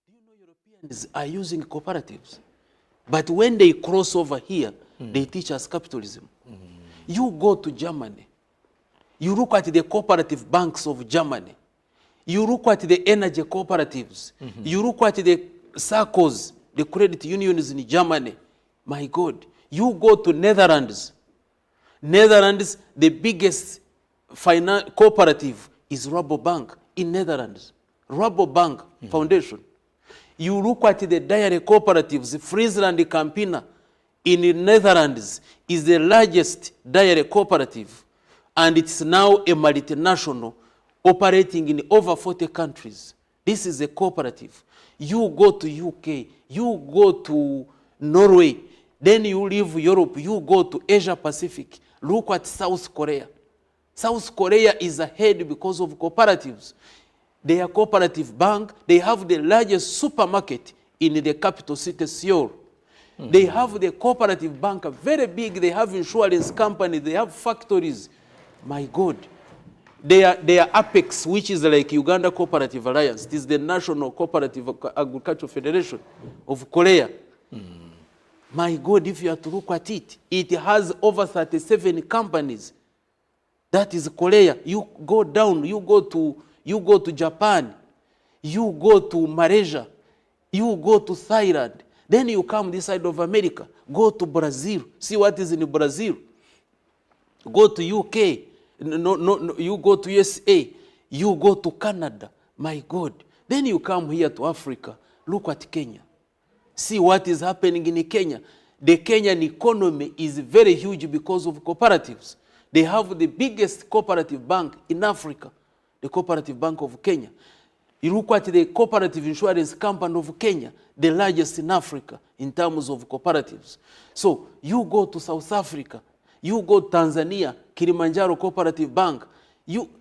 Do you know Europeans are using cooperatives? But when they cross over here, they teach us capitalism. You go to Germany. You look at the cooperative banks of Germany. You look at the energy cooperatives. You look at the circles, the credit unions in Germany. My God. You go to Netherlands. Netherlands, the biggest cooperative is Rabobank in Netherlands. Rabobank Foundation. You look at the dairy cooperatives, Friesland Campina in the Netherlands is the largest dairy cooperative, and it's now a multinational operating in over 40 countries. This is a cooperative. You go to UK, you go to Norway, then you leave Europe, you go to Asia Pacific. Look at South Korea. South Korea is ahead because of cooperatives. They are cooperative bank. They have the largest supermarket in the capital city, Seoul. They have the cooperative bank, very big. They have insurance company. They have factories. My God. They are Apex, which is like Uganda Cooperative Alliance. It is the National Cooperative Agricultural Federation of Korea. My God, if you have to look at it, it has over 37 companies. That is Korea. You go down, you go to Japan. You go to Malaysia. You go to Thailand. Then you come this side of America. Go to Brazil. See what is in Brazil. Go to UK. No, you go to USA. You go to Canada. My God. Then you come here to Africa. Look at Kenya. See what is happening in Kenya. The Kenyan economy is very huge because of cooperatives. They have the biggest cooperative bank in Africa, the Cooperative Bank of Kenya. You look at the cooperative insurance company of Kenya, the largest in Africa in terms of cooperatives. So you go to South Africa, you go to Tanzania, Kilimanjaro Cooperative Bank.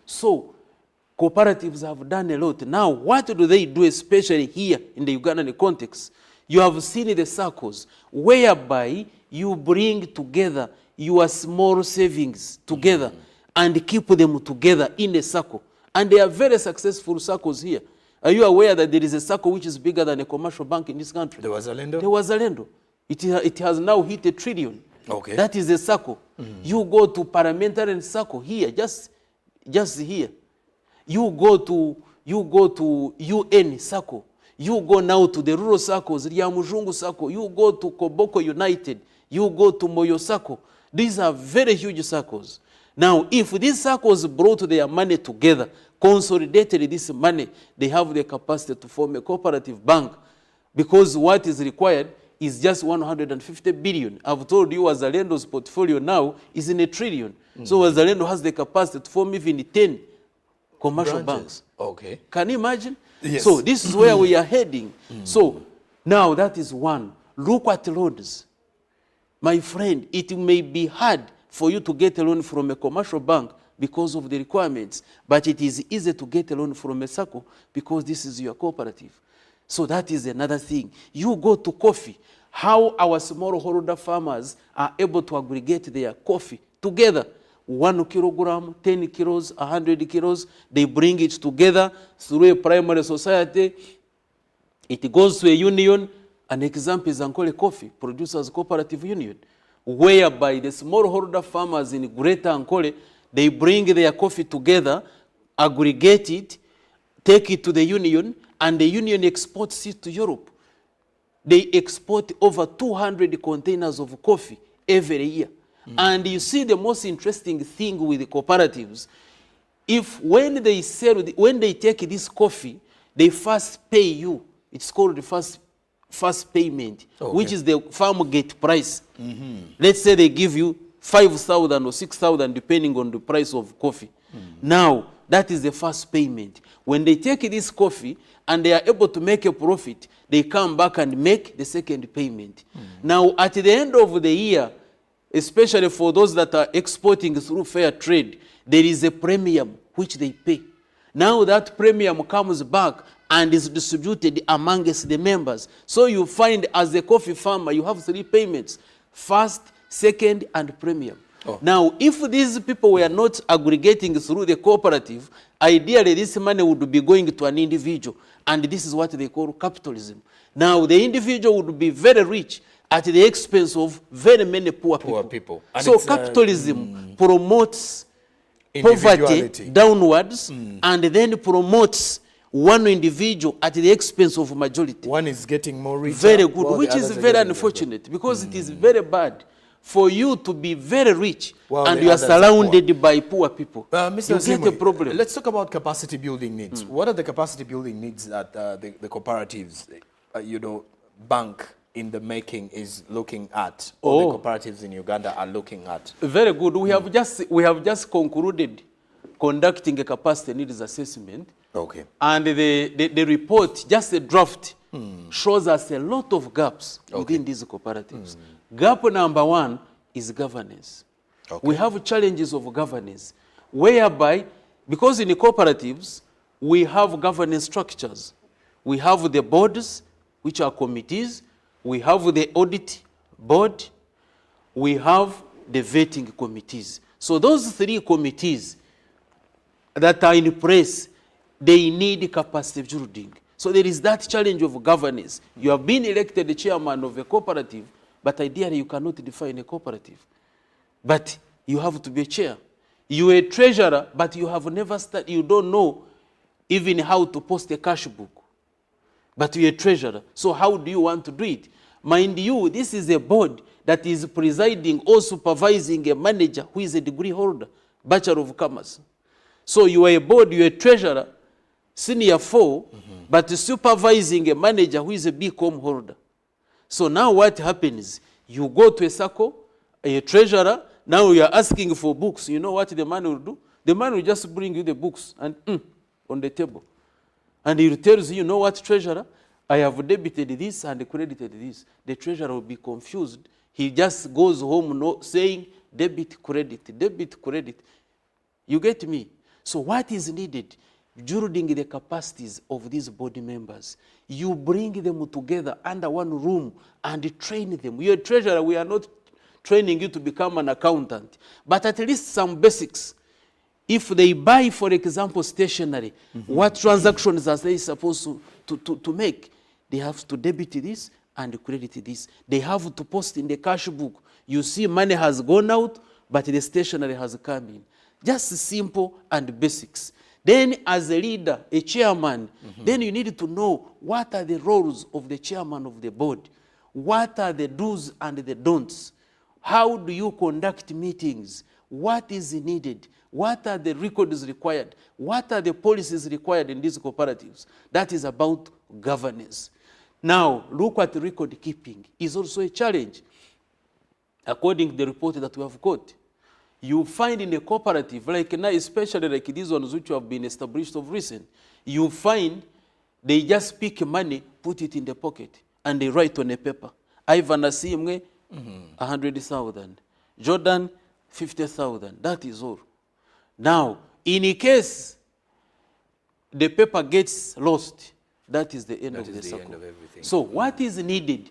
So cooperatives have done a lot. Now, what do they do, especially here in the Ugandan context? You have seen the circles whereby you bring together your small savings together and keep them together in a circle. And they are very successful circles here. Are you aware that there is a circle which is bigger than a commercial bank in this country? There was Alendo? There was Alendo. It has now hit $1 trillion. Okay. That is a circle. You go to parliamentary circle here, just here. You go to UN circle. You go now to the rural circles, Ryamujungu circle. You go to Koboko United. You go to Moyo circle. These are very huge circles. Now, if these circles brought their money together, consolidated this money, they have the capacity to form a cooperative bank, because what is required is just 150 billion. I've told you Azalendo's portfolio now is in $1 trillion. So Azalendo has the capacity to form even 10 commercial banks. Okay. Can you imagine? Yes. So this is where we are heading. So now that is one. Look at roads. My friend, it may be hard for you to get a loan from a commercial bank because of the requirements, but it is easy to get a loan from a circle because this is your cooperative. So that is another thing. You go to coffee, how our smallholder farmers are able to aggregate their coffee together. 1 kilogram, 10 kilos, 100 kilos, they bring it together through a primary society. It goes to a union. An example is Ankole Coffee Producers Cooperative Union, whereby the smallholder farmers in Greater Ankole, they bring their coffee together, aggregate it, take it to the union, and the union exports it to Europe. They export over 200 containers of coffee every year. And you see the most interesting thing with the cooperatives, when they take this coffee, they first pay you. It's called the first payment, which is the farm gate price. Let's say they give you 5,000 or 6,000 depending on the price of coffee. Now, that is the first payment. When they take this coffee and they are able to make a profit, they come back and make the second payment. Now, at the end of the year, especially for those that are exporting through fair trade, there is a premium which they pay. Now that premium comes back and is distributed amongst the members. So you find as a coffee farmer, you have 3 payments: first, second, and premium. Now, if these people were not aggregating through the cooperative, ideally this money would be going to an individual. And this is what they call capitalism. Now, the individual would be very rich at the expense of very many poor people. So capitalism promotes poverty downwards and then promotes one individual at the expense of majority. One is getting more rich. Very good, which is very unfortunate, because it is very bad for you to be very rich and you are surrounded by poor people. Mr. You get a problem. Let's talk about capacity building needs. What are the capacity building needs that the cooperatives, bank in the making is looking at, or the cooperatives in Uganda are looking at? Very good. We have just concluded conducting a capacity needs assessment. Okay. And the report, just the draft, shows us a lot of gaps within these cooperatives. Gap number 1 is governance. We have challenges of governance, whereby, because in the cooperatives, we have governance structures. We have the boards, which are committees. We have the audit board. We have the vetting committees. So those 3 committees that are in place, they need capacity building. So there is that challenge of governance. You have been elected the chairman of a cooperative, but ideally you cannot define a cooperative. But you have to be a chair. You are a treasurer, but you have never started, you don't know even how to post a cash book. But you're a treasurer, so how do you want to do it? Mind you, this is a board that is presiding or supervising a manager who is a degree holder, Bachelor of Commerce. So you are a board, you're a treasurer, senior 4, but supervising a manager who is a BCom holder. So now what happens? You go to a circle, a treasurer, now you are asking for books. You know what the man will do? The man will just bring you the books and on the table. And he tells you, you know what, treasurer? I have debited this and credited this. The treasurer will be confused. He just goes home saying debit, credit. You get me? So what is needed? Building the capacities of these body members. You bring them together under one room and train them. You're a treasurer, we are not training you to become an accountant, but at least some basics. If they buy, for example, stationery, what transactions are they supposed to make? They have to debit this and credit this. They have to post in the cash book. You see money has gone out, but the stationery has come in. Just simple and basics. Then as a leader, a chairman, then you need to know what are the roles of the chairman of the board. What are the do's and the don'ts? How do you conduct meetings? What is needed? What are the records required? What are the policies required in these cooperatives? That is about governance. Now, look at record keeping. Is also a challenge. According to the report that we have got, you find in a cooperative, like now, especially like these ones which have been established of recent, you find they just pick money, put it in the pocket, and they write on a paper. Ivan Asimwe, 100,000. Jordan, 50,000. That is all. Now, in a case the paper gets lost, that is the end of the circle. So what is needed?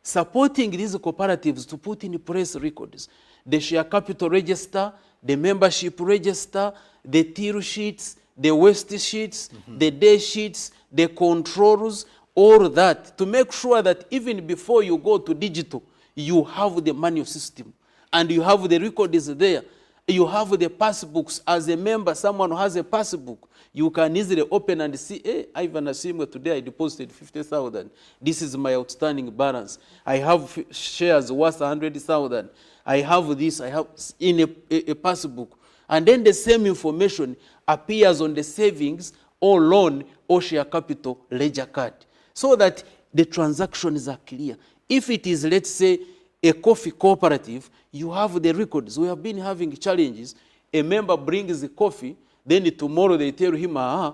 Supporting these cooperatives to put in place records. The share capital register, the membership register, the tier sheets, the waste sheets, the day sheets, the controls, all that, to make sure that even before you go to digital, you have the manual system and you have the records there. You have the passbooks. As a member, someone who has a passbook, you can easily open and see, hey, Ivan Asimwe, today I deposited 50,000. This is my outstanding balance. I have shares worth 100,000. I have this, I have in a passbook. And then the same information appears on the savings or loan or share capital ledger card, so that the transactions are clear. If it is, let's say, a coffee cooperative, you have the records. We have been having challenges. A member brings the coffee, then tomorrow they tell him,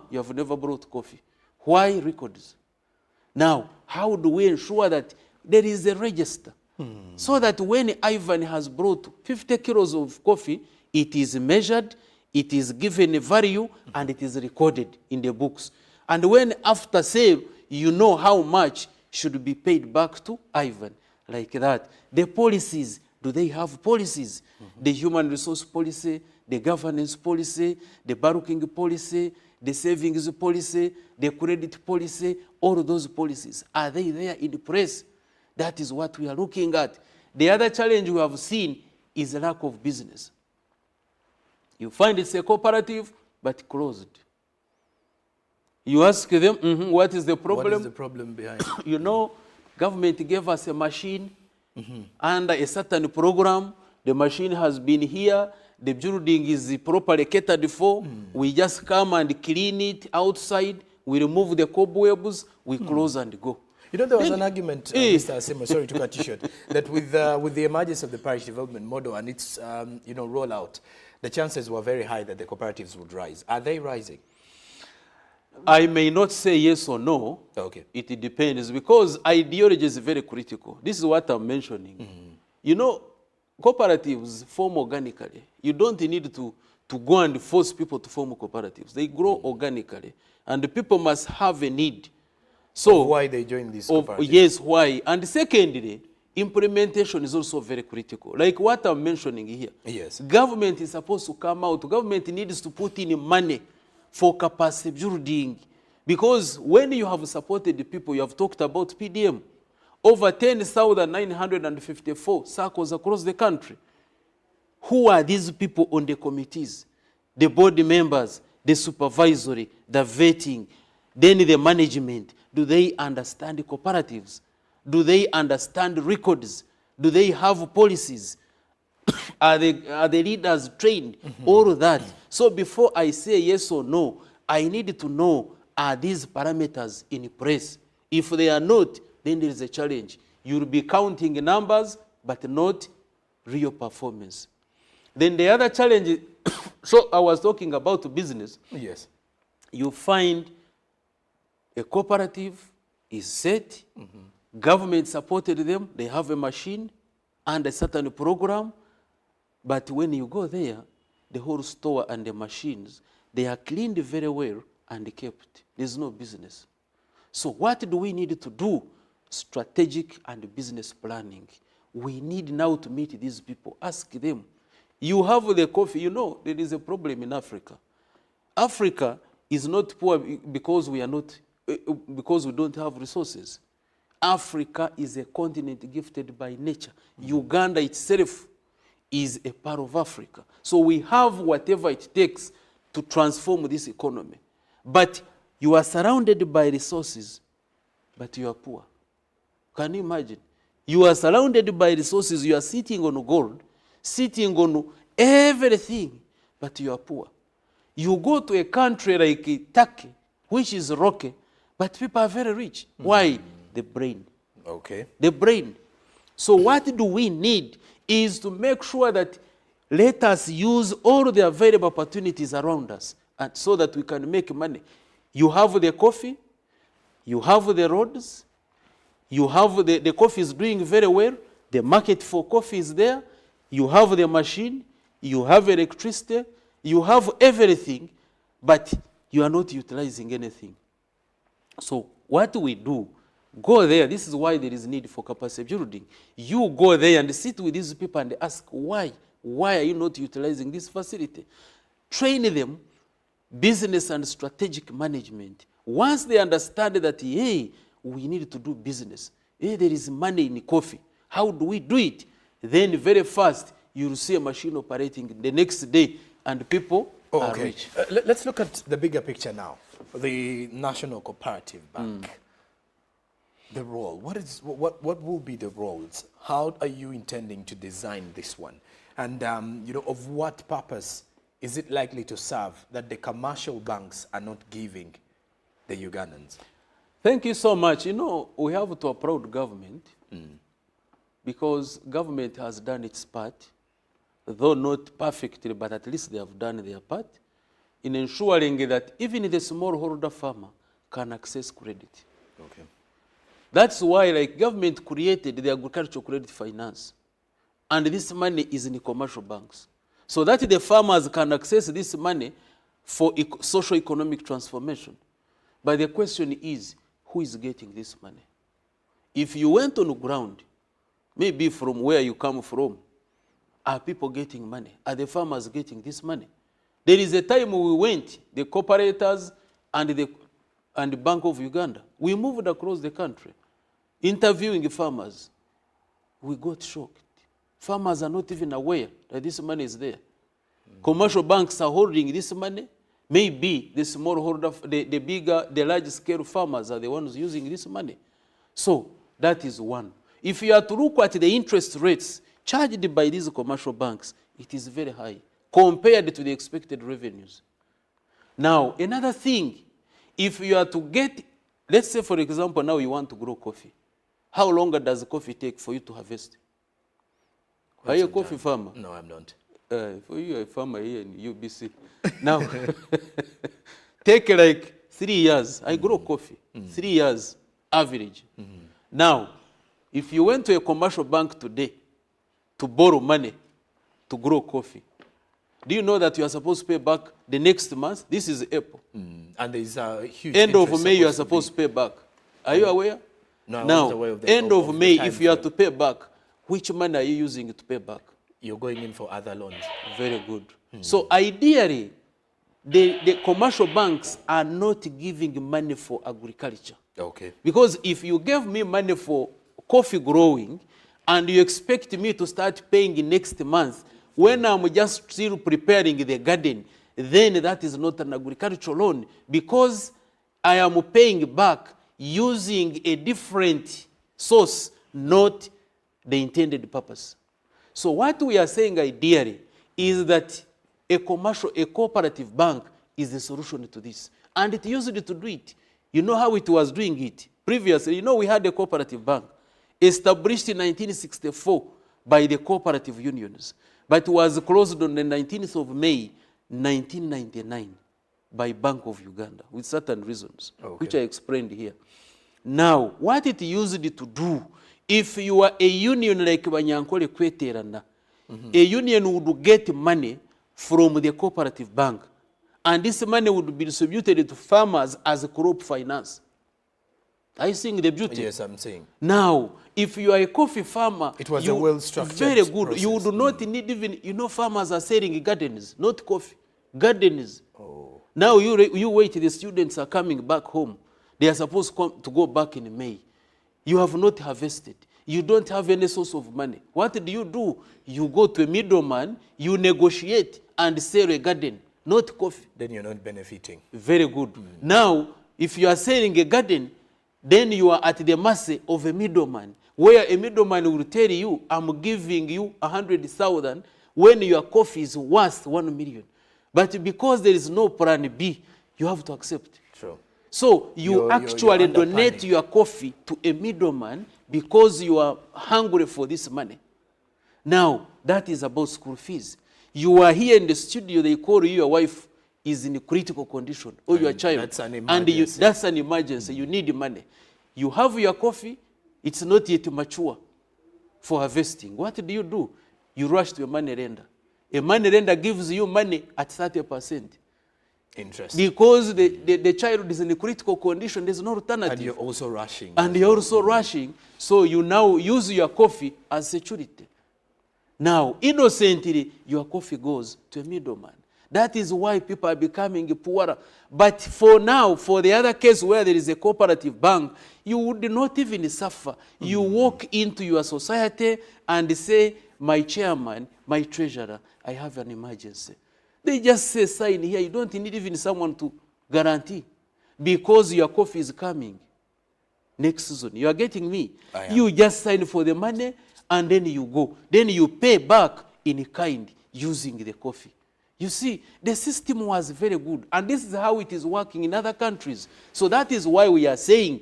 you have never brought coffee. Why records? Now, how do we ensure that there is a register? So that when Ivan has brought 50 kilos of coffee, it is measured, it is given a value, and it is recorded in the books. And when after sale, you know how much should be paid back to Ivan. Like that. The policies, do they have policies? The human resource policy, the governance policy, the barracking policy, the savings policy, the credit policy, all of those policies, are they there in place? That is what we are looking at. The other challenge we have seen is the lack of business. You find it's a cooperative, but closed. You ask them, what is the problem? What is the problem behind it? You know, government gave us a machine under a certain program. The machine has been here. The building is properly catered for. We just come and clean it outside. We remove the cobwebs. We close and go. You know, there was an argument, Mr. Asimwe, sorry to cut you short, that with the emergence of the parish development model and its rollout, the chances were very high that the cooperatives would rise. Are they rising? I may not say yes or no. Okay. It depends, because ideology is very critical. This is what I'm mentioning. You know, cooperatives form organically. You don't need to go and force people to form cooperatives. They grow organically. And the people must have a need. So why they join these cooperatives? Yes, why? And secondly, implementation is also very critical. Like what I'm mentioning here. Yes. Government is supposed to come out. Government needs to put in money for capacity building. Because when you have supported the people, you have talked about PDM, over 10,954 circles across the country. Who are these people on the committees? The board members, the supervisory, the vetting, then the management. Do they understand cooperatives? Do they understand records? Do they have policies? Are the leaders trained? All of that. So before I say yes or no, I need to know, are these parameters in place? If they are not, then there is a challenge. You'll be counting numbers, but not real performance. Then the other challenge is, so I was talking about business. Yes. You find a cooperative is set, government supported them, they have a machine and a certain program, but when you go there, the whole store and the machines, they are cleaned very well and kept. There's no business. So what do we need to do? Strategic and business planning. We need now to meet these people, ask them. You have the coffee, you know, there is a problem in Africa. Africa is not poor because we are not, because we don't have resources. Africa is a continent gifted by nature. Uganda itself is a part of Africa. So we have whatever it takes to transform this economy. But you are surrounded by resources, but you are poor. Can you imagine? You are surrounded by resources, you are sitting on gold, sitting on everything, but you are poor. You go to a country like Turkey, which is rocky, but people are very rich. Why? The brain. Okay. The brain. So what do we need is to make sure that let us use all the available opportunities around us and so that we can make money. You have the coffee, you have the roads, you have the coffee is doing very well, the market for coffee is there, you have the machine, you have electricity, you have everything, but you are not utilizing anything. So what do we do? Go there. This is why there is need for capacity building. You go there and sit with these people and ask why. Why are you not utilizing this facility? Train them, business and strategic management. Once they understand that, hey, we need to do business. Hey, there is money in coffee. How do we do it? Then very fast, you'll see a machine operating the next day and people are rich. Let's look at the bigger picture now. The National Cooperative Bank. The role. What will be the roles? How are you intending to design this one? And you know, of what purpose is it likely to serve that the commercial banks are not giving the Ugandans? Thank you so much. You know, we have to applaud government because government has done its part, though not perfectly, but at least they have done their part in ensuring that even the smallholder farmer can access credit. Okay. That's why, like, government created the agricultural credit finance, and this money is in commercial banks, so that the farmers can access this money for socio-economic transformation. But the question is, who is getting this money? If you went on the ground, maybe from where you come from, are people getting money? Are the farmers getting this money? There is a time we went, the cooperators and the Bank of Uganda, we moved across the country, interviewing farmers. We got shocked. Farmers are not even aware that this money is there. Commercial banks are holding this money. Maybe the smallholder, the large-scale farmers are the ones using this money. So that is one. If you are to look at the interest rates charged by these commercial banks, it is very high compared to the expected revenues. Now, another thing, if you are to get, let's say, for example, now you want to grow coffee. How long does coffee take for you to harvest? Are you a coffee farmer? No, I'm not. For you, a farmer here in UBC. Now, take like 3 years. I grow coffee. 3 years average. Now, if you went to a commercial bank today to borrow money to grow coffee, do you know that you are supposed to pay back the next month? This is April. And there is a huge end of May, you are supposed to pay back. Are you aware? No, I now, wasn't aware of the end of May, time if you are frame. to pay back, which money are you using to pay back? You're going in for other loans. Very good. So ideally, the commercial banks are not giving money for agriculture. Okay. Because if you gave me money for coffee growing and you expect me to start paying next month, when I'm just still preparing the garden, then that is not an agricultural loan because I am paying back using a different source, not the intended purpose. So what we are saying ideally is that a cooperative bank is the solution to this. And it used to do it. You know how it was doing it? Previously, you know we had a cooperative bank established in 1964 by the cooperative unions, but was closed on the 19th of May, 1999 by Bank of Uganda with certain reasons, which I explained here. Now, what it used to do, if you are a union like Banyankole Kweterana, a union would get money from the cooperative bank, and this money would be distributed to farmers as crop finance. Are you seeing the beauty? Yes, I'm seeing. Now, if you are a coffee farmer, it was a well-structured very good. Process. You would not need even, you know, farmers are selling gardens, not coffee, gardens. Now you wait, the students are coming back home. They are supposed to go back in May. You have not harvested. You don't have any source of money. What do? You go to a middleman, you negotiate and sell a garden, not coffee. Then you're not benefiting. Very good. Now, if you are selling a garden, then you are at the mercy of a middleman, where a middleman will tell you, I'm giving you 100,000 when your coffee is worth 1 million. But because there is no plan B, you have to accept. True. So you actually you're donate panic. your coffee to a middleman because you are hungry for this money. Now, that is about school fees. You are here in the studio, they call you, your wife is in a critical condition, or your child. That's an emergency. And that's an emergency. You need money. You have your coffee, it's not yet mature for harvesting. What do? You rush to a money lender. A money lender gives you money at 30%. Interest. Because the child is in a critical condition, there's no alternative. And you're also rushing. And you're also rushing, so you now use your coffee as security. Now, innocently, your coffee goes to a middleman. That is why people are becoming poorer. But for now, for the other case where there is a cooperative bank, you would not even suffer. You walk into your society and say, my chairman, my treasurer, I have an emergency. They just say, sign here. You don't need even someone to guarantee because your coffee is coming next season. You are getting me? You just sign for the money and then you go. Then you pay back in kind using the coffee. You see, the system was very good. And this is how it is working in other countries. So that is why we are saying,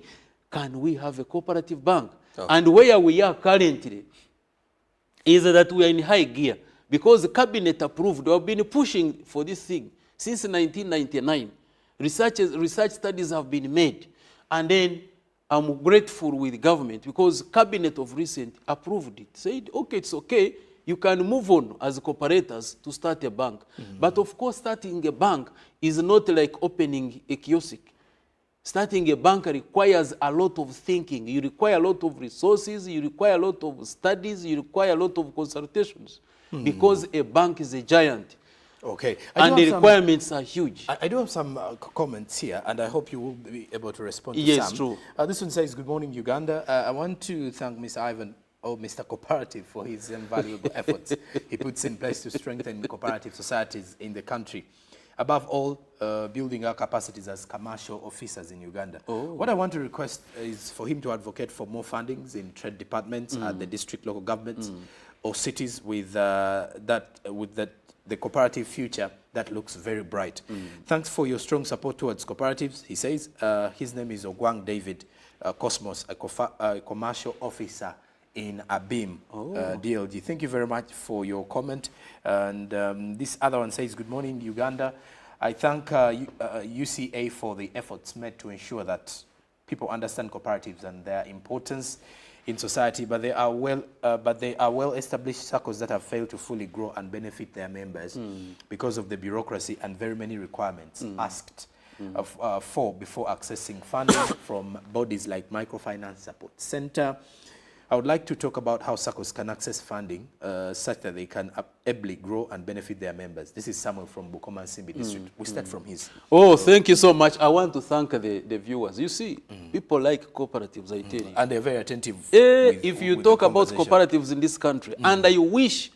can we have a cooperative bank? And where we are currently is that we are in high gear. Because the cabinet approved, we have been pushing for this thing since 1999. Research studies have been made. And then I'm grateful with the government because cabinet of recent approved it. Said, okay, it's okay. You can move on as cooperators to start a bank. But of course, starting a bank is not like opening a kiosk. Starting a bank requires a lot of thinking. You require a lot of resources. You require a lot of studies. You require a lot of consultations. Because a bank is a giant. Okay. And the requirements are huge. I do have some comments here, and I hope you will be able to respond to yes, some. True. This one says, good morning, Uganda. I want to thank Mr. Ivan, or Mr. Cooperative, for his invaluable efforts he puts in place to strengthen cooperative societies in the country. Above all, building our capacities as commercial officers in Uganda. What I want to request is for him to advocate for more fundings in trade departments at the district local governments or cities with the cooperative future that looks very bright. Thanks for your strong support towards cooperatives, he says. His name is Ogwang David Cosmos, a commercial officer in Abim, DLG. Thank you very much for your comment. And this other one says, good morning, Uganda. I thank UCA for the efforts made to ensure that people understand cooperatives and their importance in society, but they are well-established circles that have failed to fully grow and benefit their members because of the bureaucracy and very many requirements asked for before accessing funding from bodies like Microfinance Support Center. I would like to talk about how circles can access funding such that they can ably grow and benefit their members. This is Samuel from Bukoma Simbi District. We start from his. Thank you so much. I want to thank the viewers. You see, people like cooperatives, I tell you. And they're very attentive. If you talk about cooperatives in this country, and I wish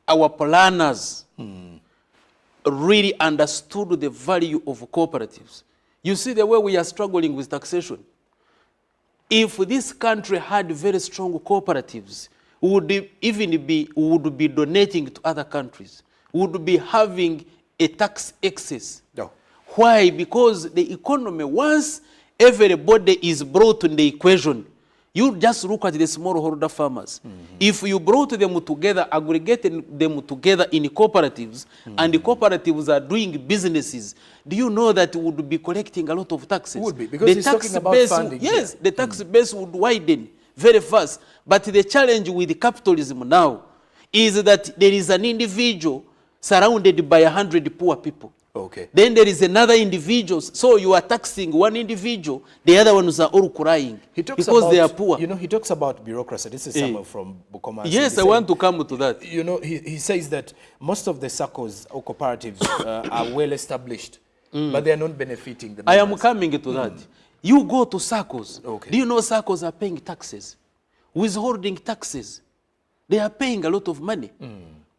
our planners really understood the value of cooperatives. You see the way we are struggling with taxation. If this country had very strong cooperatives, we would be donating to other countries. We would be having a tax excess. No. Why? Because the economy, once everybody is brought in the equation, you just look at the smallholder farmers. If you brought them together, aggregated them together in cooperatives, and the cooperatives are doing businesses, do you know that we would be collecting a lot of taxes? Would be, because he's talking about funding. Yes, the tax base would widen very fast. But the challenge with capitalism now is that there is an individual surrounded by 100 poor people. Okay. Then there is another individual. So you are taxing one individual, the other ones are all crying because they are poor. You know, he talks about bureaucracy. This is someone from Bukoma. Yes, I want to come to that. You know, he says that most of the SACCOs or cooperatives are well established, but they are not benefiting the members. I am coming to that. You go to SACCOs. Okay. Do you know SACCOs are paying taxes? Withholding taxes. They are paying a lot of money.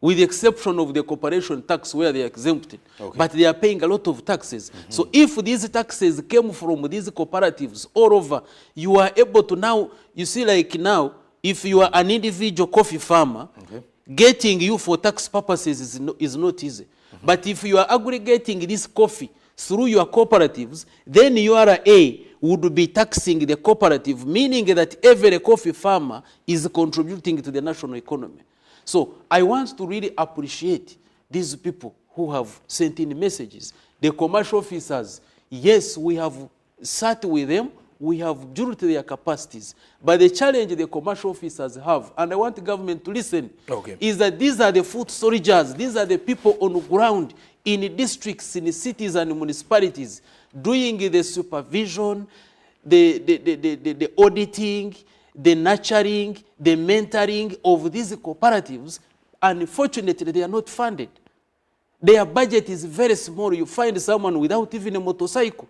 With the exception of the corporation tax where they are exempted. Okay. But they are paying a lot of taxes. So if these taxes came from these cooperatives all over, you are able to now, you see like now, if you are an individual coffee farmer, getting you for tax purposes is not easy. But if you are aggregating this coffee through your cooperatives, then URA would be taxing the cooperative, meaning that every coffee farmer is contributing to the national economy. So I want to really appreciate these people who have sent in messages. The commercial officers, yes, we have sat with them, we have built their capacities. But the challenge the commercial officers have, and I want the government to listen, is that these are the foot soldiers, these are the people on the ground in districts, in cities and municipalities, doing the supervision, the auditing, the nurturing, the mentoring of these cooperatives. Unfortunately, they are not funded. Their budget is very small. You find someone without even a motorcycle.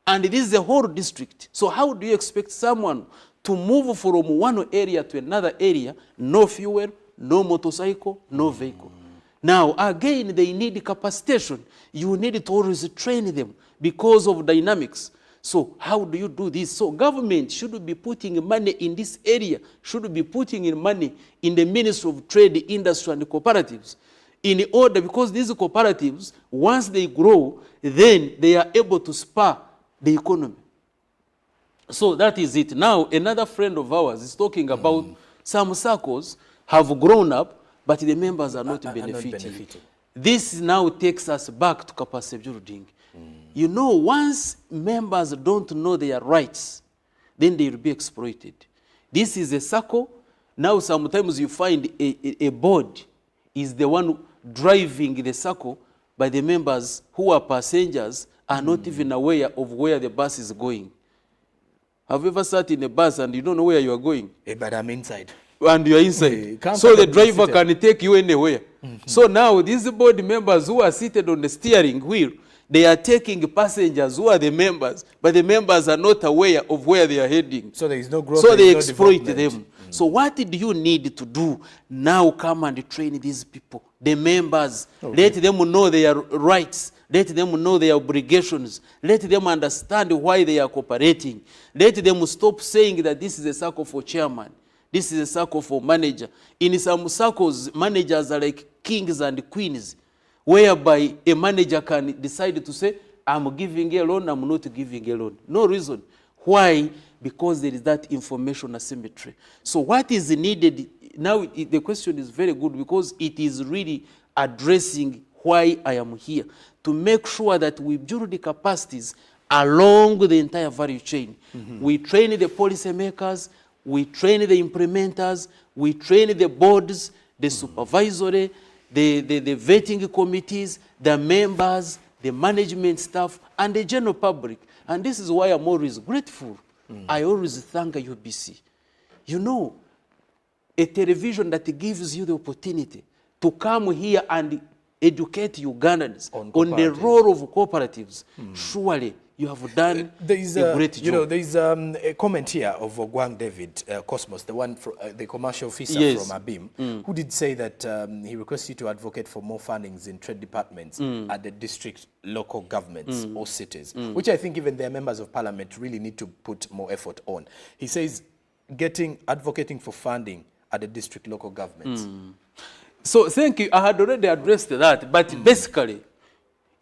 And this is a whole district. So how do you expect someone to move from one area to another area, no fuel, no motorcycle, no vehicle? Now, again, they need capacitation. You need to always train them because of dynamics. So how do you do this? So government should be putting money in this area, should be putting in money in the Ministry of Trade, Industry and Cooperatives in order, because these cooperatives, once they grow, then they are able to spur the economy. So that is it. Now, another friend of ours is talking about some SACCOs have grown up, but the members are not benefiting. This now takes us back to capacity building. You know, once members don't know their rights, then they will be exploited. This is a SACCO. Now sometimes you find a board is the one driving the SACCO, but the members who are passengers are not even aware of where the bus is going. Have you ever sat in a bus and you don't know where you are going? But I'm inside. And you are inside. So the driver can take you anywhere. So now these board members who are seated on the steering wheel, they are taking passengers who are the members, but the members are not aware of where they are heading. So there is no growth. So they exploit them. So what do you need to do? Now come and train these people, the members. Let them know their rights. Let them know their obligations. Let them understand why they are cooperating. Let them stop saying that this is a circle for chairman. This is a circle for manager. In some circles, managers are like kings and queens, whereby a manager can decide to say, I'm giving a loan, I'm not giving a loan. No reason. Why? Because there is that information asymmetry. So what is needed, now the question is very good because it is really addressing why I am here, to make sure that we build the capacities along the entire value chain. We train the policy makers, we train the implementers, we train the boards, the supervisory, the vetting committees, the members, the management staff, and the general public. And this is why I'm always grateful. I always thank UBC. You know, a television that gives you the opportunity to come here and educate Ugandans on the role of cooperatives, surely you have done There's a great job. You know, there's a comment here of Ogwang David Cosmos, the one, the commercial officer Yes. from ABIM, who did say that he requests you to advocate for more fundings in trade departments at the district, local governments or cities, which I think even their members of parliament really need to put more effort on. He says advocating for funding at the district, local governments. So thank you. I had already addressed that, but basically,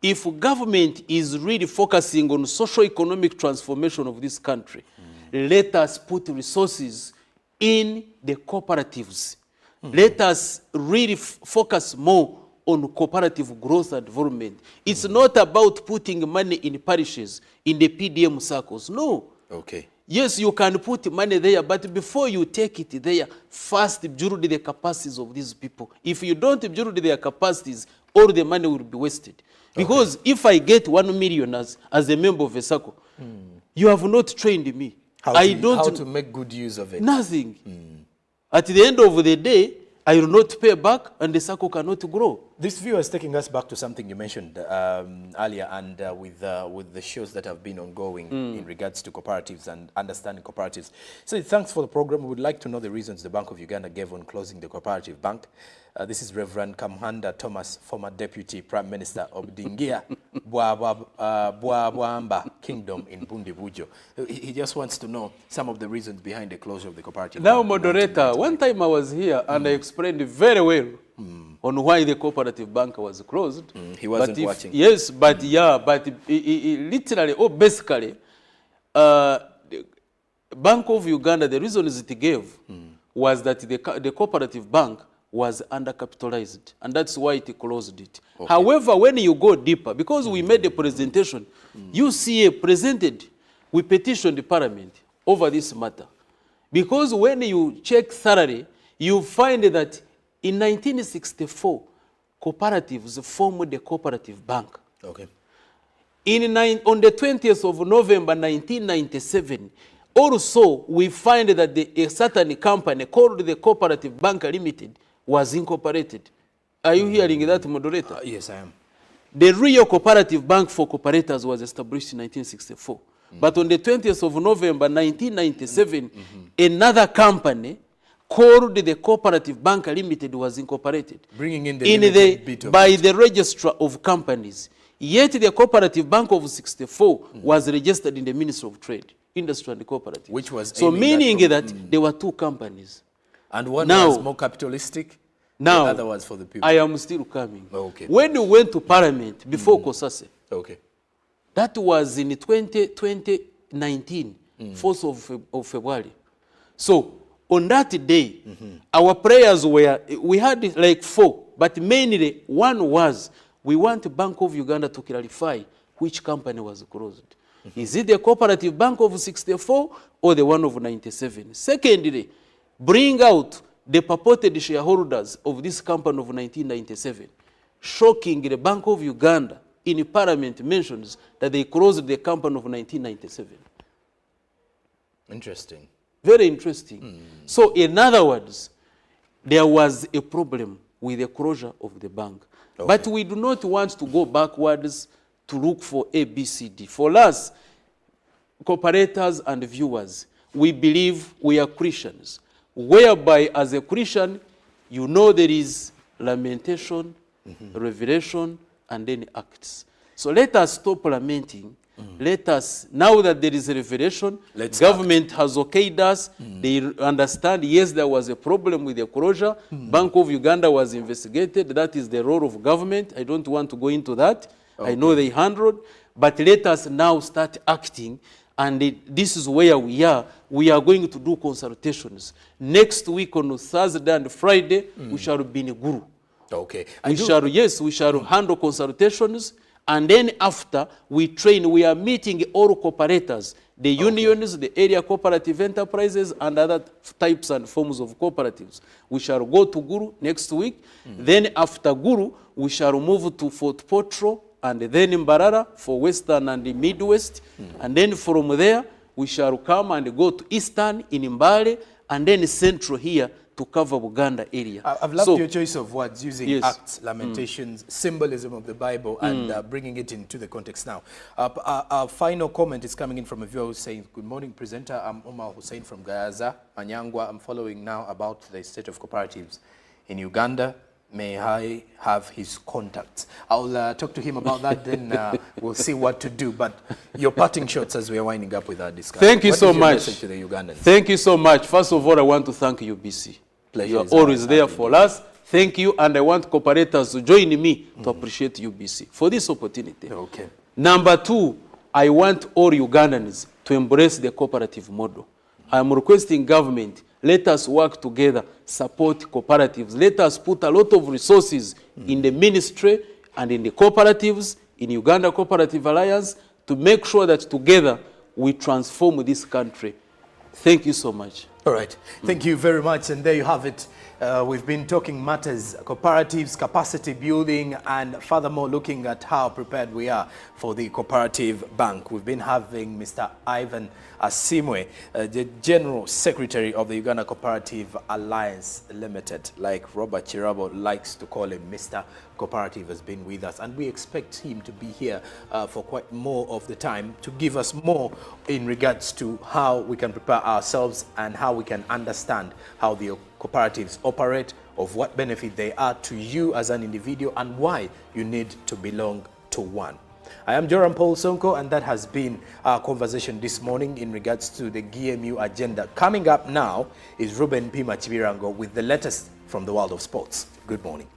if government is really focusing on socio-economic transformation of this country, let us put resources in the cooperatives. Let us really focus more on cooperative growth and development. It's not about putting money in parishes, in the PDM circles. No. Okay. Yes, you can put money there, but before you take it there, first build the capacities of these people. If you don't build their capacities, all the money will be wasted. Because if I get 1 million as a member of a circle, you have not trained me. How to make good use of it. Nothing. At the end of the day, I will not pay back and the circle cannot grow. This view is taking us back to something you mentioned earlier, and with the shows that have been ongoing in regards to cooperatives and understanding cooperatives. So thanks for the program. We would like to know the reasons the Bank of Uganda gave on closing the cooperative bank. This is Reverend Kamhanda Thomas, former Deputy Prime Minister of Dingia, Bwamba Kingdom in Bundibujo. He just wants to know some of the reasons behind the closure of the cooperative now, bank. moderator, one time I was here and I explained very well on why the cooperative bank was closed. He wasn't watching. Yes, but literally, basically, the Bank of Uganda, the reasons it gave was that the cooperative bank was undercapitalized, and that's why it closed it. Okay. However, when you go deeper, because we made a presentation, you see we petitioned the parliament over this matter. Because when you check thoroughly, you find that in 1964, cooperatives formed the cooperative bank. Okay. On the 20th of November 1997, also we find that a certain company called the Cooperative Bank Limited was incorporated. Are you hearing that, moderator? Yes, I am. The real cooperative bank for cooperators was established in 1964. But on the 20th of November 1997, another company called the Cooperative Bank Limited was incorporated. Bringing in the bit of by the registrar of companies. Yet the Cooperative Bank of 64 was registered in the Ministry of Trade, Industry and Cooperative. Which was so meaning that there were two companies. And one was more capitalistic, the other was for the people. I am still coming. Okay. When you went to Parliament before Kosase, okay, that was in 2019, 4th of February. So on that day, our prayers were, we had like 4, but mainly one was, we want the Bank of Uganda to clarify which company was closed. Is it the Cooperative Bank of 64 or the one of 97? Secondly, bring out the purported shareholders of this company of 1997. Shocking, the Bank of Uganda in Parliament mentions that they closed the company of 1997. Interesting. Very interesting. So in other words, there was a problem with the closure of the bank. Okay. But we do not want to go backwards to look for ABCD. For us, cooperators and viewers, we believe we are Christians, whereby as a Christian, you know there is lamentation, revelation, and then acts. So let us stop lamenting. Let us, now that there is a revelation, government has okayed us, they understand, yes, there was a problem with the closure, Bank of Uganda was investigated, that is the role of government, I don't want to go into that, I know they handled, but let us now start acting, and this is where we are going to do consultations. Next week on Thursday and Friday, we shall be in Guru. Okay. We shall handle consultations. And then after we train, we are meeting all cooperators, the unions, the area cooperative enterprises, and other types and forms of cooperatives. We shall go to Guru next week. Then after Guru, we shall move to Fort Potro, and then Mbarara for Western and the Midwest. And then from there, we shall come and go to Eastern in Mbale, and then Central here to cover Buganda area. I've loved your choice of words, using yes. acts, lamentations, symbolism of the Bible, and bringing it into the context now. Our final comment is coming in from a viewer who's saying, good morning, presenter. I'm Omar Hussein from Gaza, Manyangwa. I'm following now about the state of cooperatives in Uganda. May I have his contacts? I'll talk to him about that, then we'll see what to do. But your parting shots as we're winding up with our discussion. Thank you so much. Message to the Ugandans? Thank you so much. First of all, I want to thank UBC. Pleasure. You are always there for us. Thank you, and I want cooperators to join me to appreciate UBC for this opportunity. Okay. Number two, I want all Ugandans to embrace the cooperative model. I am requesting government, let us work together, support cooperatives. Let us put a lot of resources in the ministry and in the cooperatives, in Uganda Cooperative Alliance, to make sure that together we transform this country. Thank you so much. All right. Thank you very much. And there you have it. We've been talking matters, cooperatives, capacity building, and furthermore looking at how prepared we are for the cooperative bank. We've been having Mr. Ivan Asimwe, the General Secretary of the Uganda Cooperative Alliance Limited, like Robert Chirabo likes to call him. Mr. Cooperative has been with us, and we expect him to be here for quite more of the time to give us more in regards to how we can prepare ourselves and how we can understand how the cooperatives operate, of what benefit they are to you as an individual, and why you need to belong to one. I am Joram Paul Sonko, and that has been our conversation this morning in regards to the GMU agenda. Coming up now is Ruben Pima Chibirango with the latest from the world of sports. Good morning.